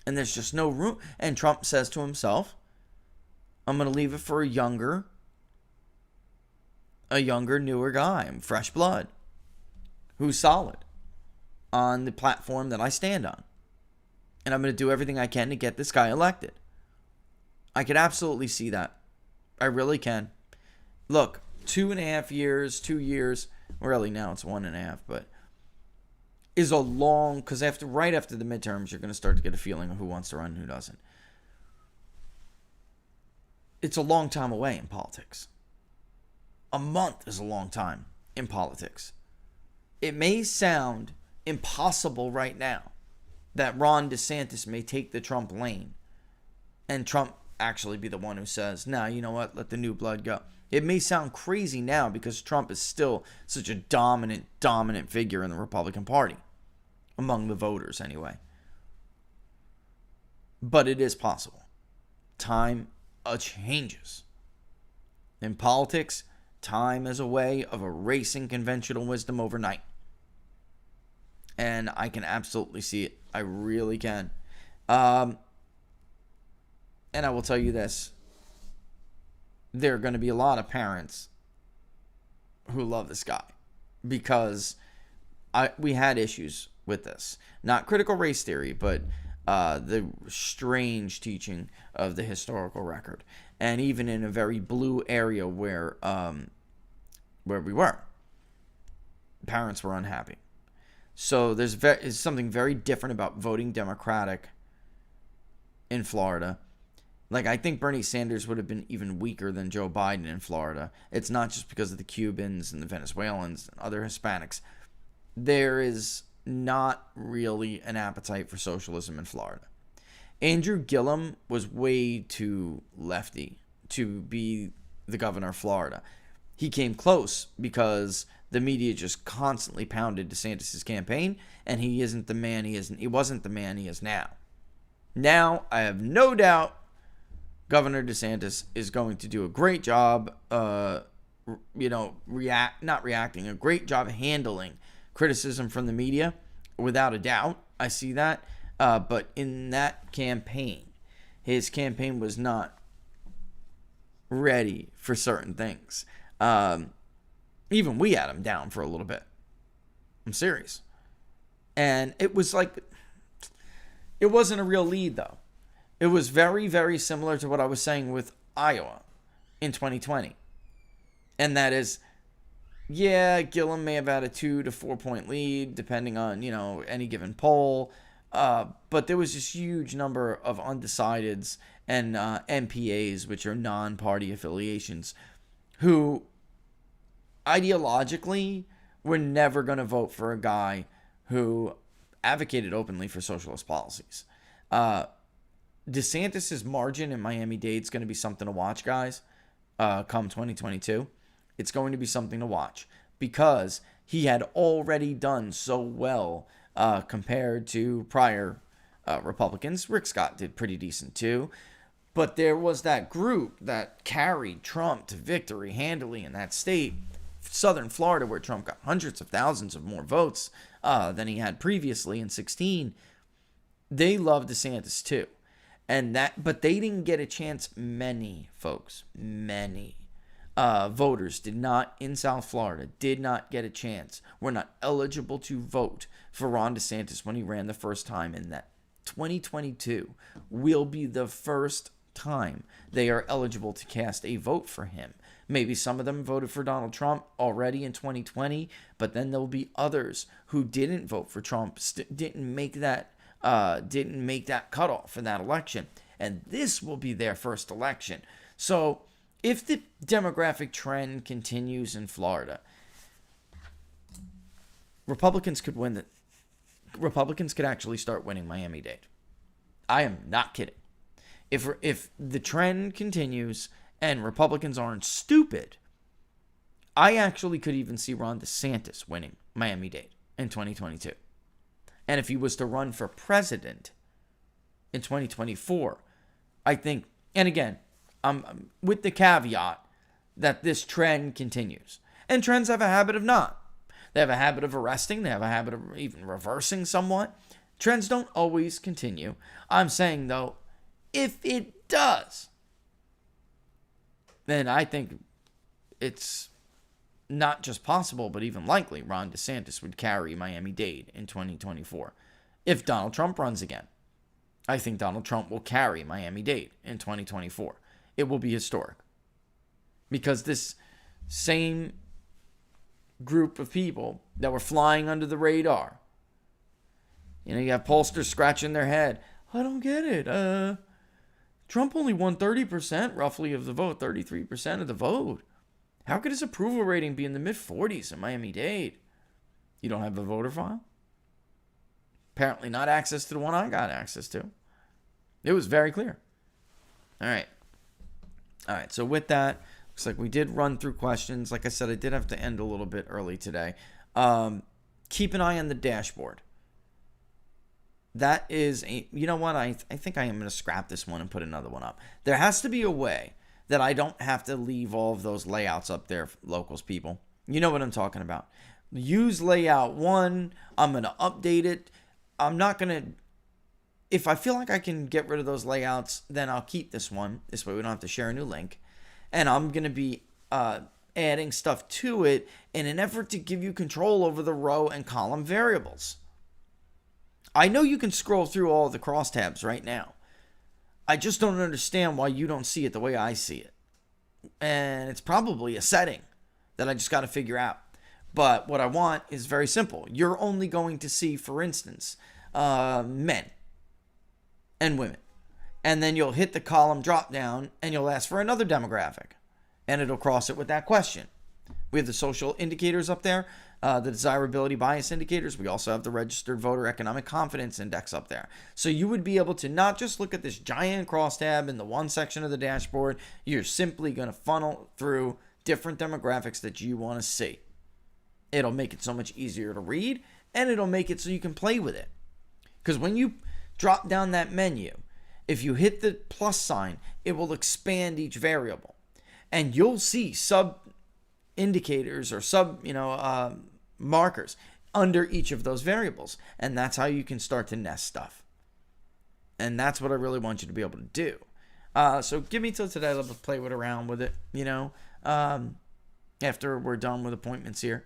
And there's just no room. And Trump says to himself, I'm going to leave it for a younger, newer guy, fresh blood, who's solid on the platform that I stand on. And I'm going to do everything I can to get this guy elected. I could absolutely see that. I really can. Look, 2.5 years, 2 years, really now it's 1.5, but is a long, because right after the midterms, you're going to start to get a feeling of who wants to run and who doesn't. It's a long time away in politics. A month is a long time in politics. It may sound impossible right now that Ron DeSantis may take the Trump lane and Trump actually be the one who says, nah, you know what, let the new blood go. It may sound crazy now because Trump is still such a dominant figure in the Republican Party. Among the voters, anyway. But it is possible. Time changes. In politics, time is a way of erasing conventional wisdom overnight. And I can absolutely see it. I really can. And I will tell you this. There are going to be a lot of parents who love this guy because we had issues with this. Not critical race theory, but the strange teaching of the historical record. And even in a very blue area where we were, parents were unhappy. So there's something very different about voting Democratic in Florida. Like, I think Bernie Sanders would have been even weaker than Joe Biden in Florida. It's not just because of the Cubans and the Venezuelans and other Hispanics. There is not really an appetite for socialism in Florida. Andrew Gillum was way too lefty to be the governor of Florida. He came close because the media just constantly pounded DeSantis' campaign, and he wasn't the man he is now. Now, I have no doubt Governor DeSantis is going to do a great job, a great job handling criticism from the media, without a doubt. I see that. But in that campaign, his campaign was not ready for certain things. Even we had him down for a little bit. I'm serious. And it was like, it wasn't a real lead, though. It was very, very similar to what I was saying with Iowa in 2020. And that is, yeah, Gillum may have had a 2 to 4 point lead, depending on, any given poll. But there was this huge number of undecideds and MPAs, which are non-party affiliations, who ideologically were never going to vote for a guy who advocated openly for socialist policies. DeSantis' margin in Miami-Dade is going to be something to watch, guys, come 2022. It's going to be something to watch because he had already done so well compared to prior Republicans. Rick Scott did pretty decent too. But there was that group that carried Trump to victory handily in that state, Southern Florida, where Trump got hundreds of thousands of more votes than he had previously in 2016. They loved DeSantis too. But they didn't get a chance. Many voters in South Florida did not get a chance. Were not eligible to vote for Ron DeSantis when he ran the first time, and that 2022 will be the first time they are eligible to cast a vote for him. Maybe some of them voted for Donald Trump already in 2020, but then there'll be others who didn't vote for Trump, didn't make that cutoff for that election, and this will be their first election. So if the demographic trend continues in Florida, Republicans could actually start winning Miami-Dade. I am not kidding. If the trend continues and Republicans aren't stupid, I actually could even see Ron DeSantis winning Miami-Dade in 2022. And if he was to run for president in 2024, I think, and again, with the caveat that this trend continues. And trends have a habit of not. They have a habit of arresting. They have a habit of even reversing somewhat. Trends don't always continue. I'm saying, though, if it does, then I think it's not just possible, but even likely Ron DeSantis would carry Miami-Dade in 2024. If Donald Trump runs again, I think Donald Trump will carry Miami-Dade in 2024. It will be historic. Because this same group of people that were flying under the radar, you know, you have pollsters scratching their head. I don't get it. Trump only won 30% roughly of the vote, 33% of the vote. How could his approval rating be in the mid-40s in Miami-Dade? You don't have a voter file? Apparently not access to the one I got access to. It was very clear. All right, so with that, looks like we did run through questions. Like I said, I did have to end a little bit early today. Keep an eye on the dashboard. That is you know what? I think I am going to scrap this one and put another one up. There has to be a way that I don't have to leave all of those layouts up there, locals people. You know what I'm talking about. Use layout 1. I'm going to update it. I'm not going to... If I feel like I can get rid of those layouts, then I'll keep this one. This way we don't have to share a new link. And I'm going to be adding stuff to it in an effort to give you control over the row and column variables. I know you can scroll through all the crosstabs right now. I just don't understand why you don't see it the way I see it. And it's probably a setting that I just got to figure out. But what I want is very simple. You're only going to see, for instance, men and women. And then you'll hit the column drop down and you'll ask for another demographic. And it'll cross it with that question. We have the social indicators up there, the desirability bias indicators. We also have the registered voter economic confidence index up there. So you would be able to not just look at this giant crosstab in the one section of the dashboard. You're simply going to funnel through different demographics that you want to see. It'll make it so much easier to read, and it'll make it so you can play with it. Because when you drop down that menu, if you hit the plus sign, it will expand each variable. And you'll see sub indicators or sub, markers under each of those variables. And that's how you can start to nest stuff. And that's what I really want you to be able to do. So give me till today. I'll play around with it, after we're done with appointments here.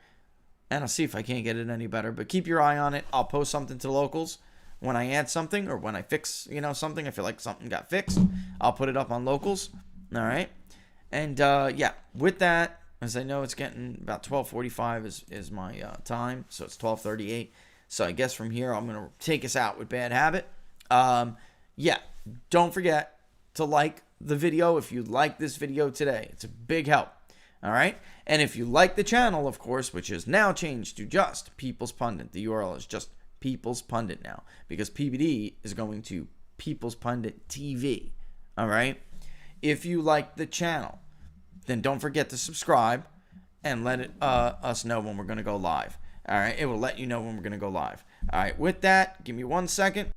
And I'll see if I can't get it any better. But keep your eye on it. I'll post something to the locals when I add something or when I fix, something. I feel like something got fixed. I'll put it up on locals. All right. And, with that, as I know it's getting about 12:45 is my time. So it's 12:38. So I guess from here, I'm going to take us out with Bad Habit. Don't forget to like the video if you like this video today. It's a big help. All right. And if you like the channel, of course, which is now changed to just People's Pundit, the URL is just People's Pundit now because PBD is going to People's Pundit TV. All right. If you like the channel, then don't forget to subscribe and let us know when we're going to go live. All right. It will let you know when we're going to go live. All right. With that, give me 1 second.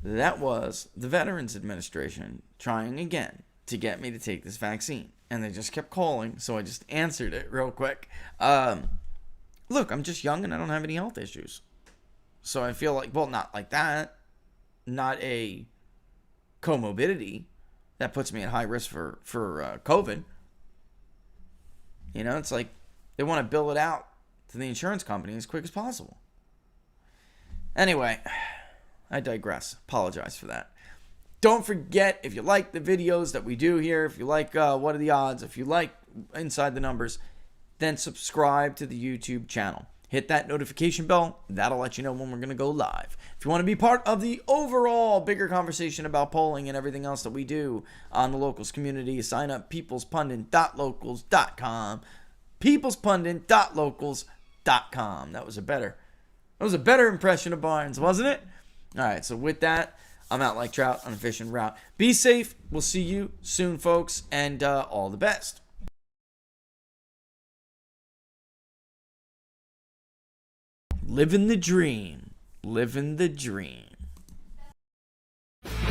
That was the Veterans Administration trying again to get me to take this vaccine. And they just kept calling, so I just answered it real quick. Look, I'm just young and I don't have any health issues. So I feel like, well, not like that. Not a comorbidity that puts me at high risk for COVID. It's like they want to bill it out to the insurance company as quick as possible. Anyway, I digress. Apologize for that. Don't forget, if you like the videos that we do here, if you like What Are the Odds, if you like Inside the Numbers, then subscribe to the YouTube channel. Hit that notification bell. That'll let you know when we're going to go live. If you want to be part of the overall bigger conversation about polling and everything else that we do on the locals community, sign up peoplespundit.locals.com. peoplespundit.locals.com. That was a better impression of Barnes, wasn't it? All right, so with that, I'm out like trout on a fishing route. Be safe. We'll see you soon, folks, and all the best. Living the dream. Living the dream.
We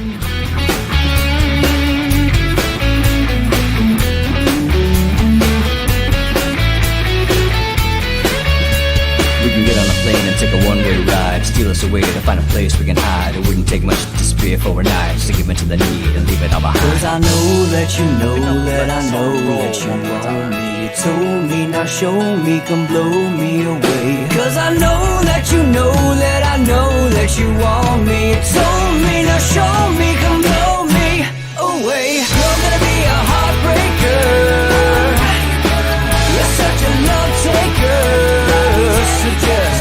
can get on a plane and take a one-way ride. Steal us away to find a place we can hide. It wouldn't take much to disappear for a night. Just to give in to the need and leave it all behind.
Cause I know that you know that I know that you want me. You told me, now show me, come blow me away. Cause I know that you know that I know that you want me. You told me, now show me, come blow me away. You're gonna be a heartbreaker. You're such a love taker. So just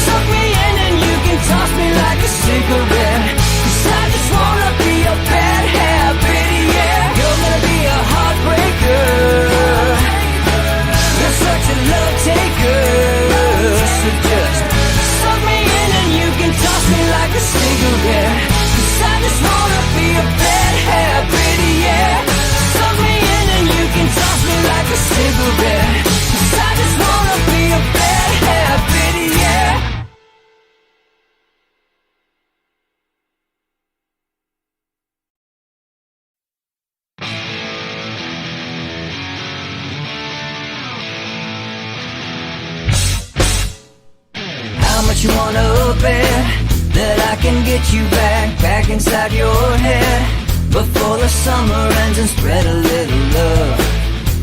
suck me in and you can toss me like a cigarette. Cause I just wanna be a bad habit, yeah. You're gonna be a heartbreaker. You're such a love taker. So just suck me in and you can toss me like a cigarette. Cause I just wanna be a bad habit, yeah. Suck me in and you can toss me like a cigarette. Cause I just wanna be a bad habit, yeah. How much you wanna bet that I can get you back inside your head before the summer ends and spread a little love.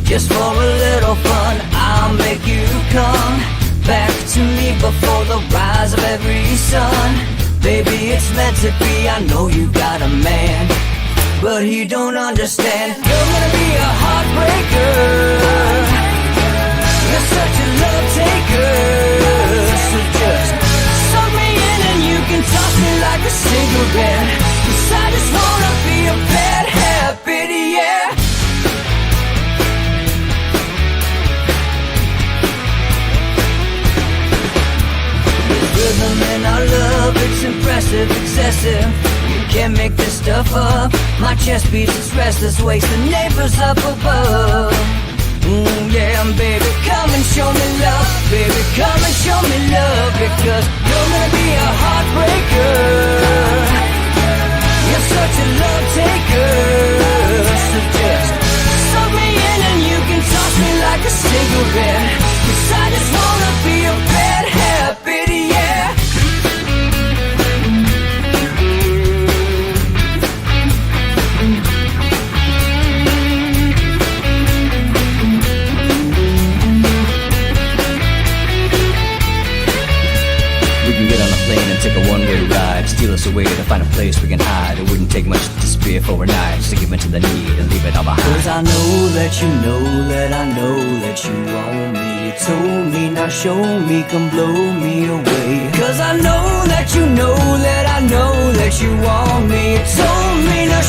Just for a little fun, I'll make you come back to me before the rise of every sun. Baby, it's meant to be, I know you got a man, but he don't understand. You're gonna be a heartbreaker. You're such a love taker. So just suck me in and you can toss me like a cigarette. Cause I just wanna be a bad habit, yeah. Rhythm in our love, it's impressive, excessive. You can't make this stuff up. My chest beats, it's restless, wakes the neighbors up above. Yeah, baby, come and show me love. Baby, come and show me love. Because you're gonna be a heartbreaker. You're such a love taker. So just suck me in and you can toss me like a cigarette. Cause I just wanna be a bad habit, yeah.
We can get on a plane and take a one-way ride. Steal us away to find a place we can hide. It wouldn't take much to disappear for a night. Just to give in to the need and leave it all behind.
Cause I know that you know that I know that you want me. You told me, now show me, come blow me away. Cause I know that you know that I know that you want me. You told me, now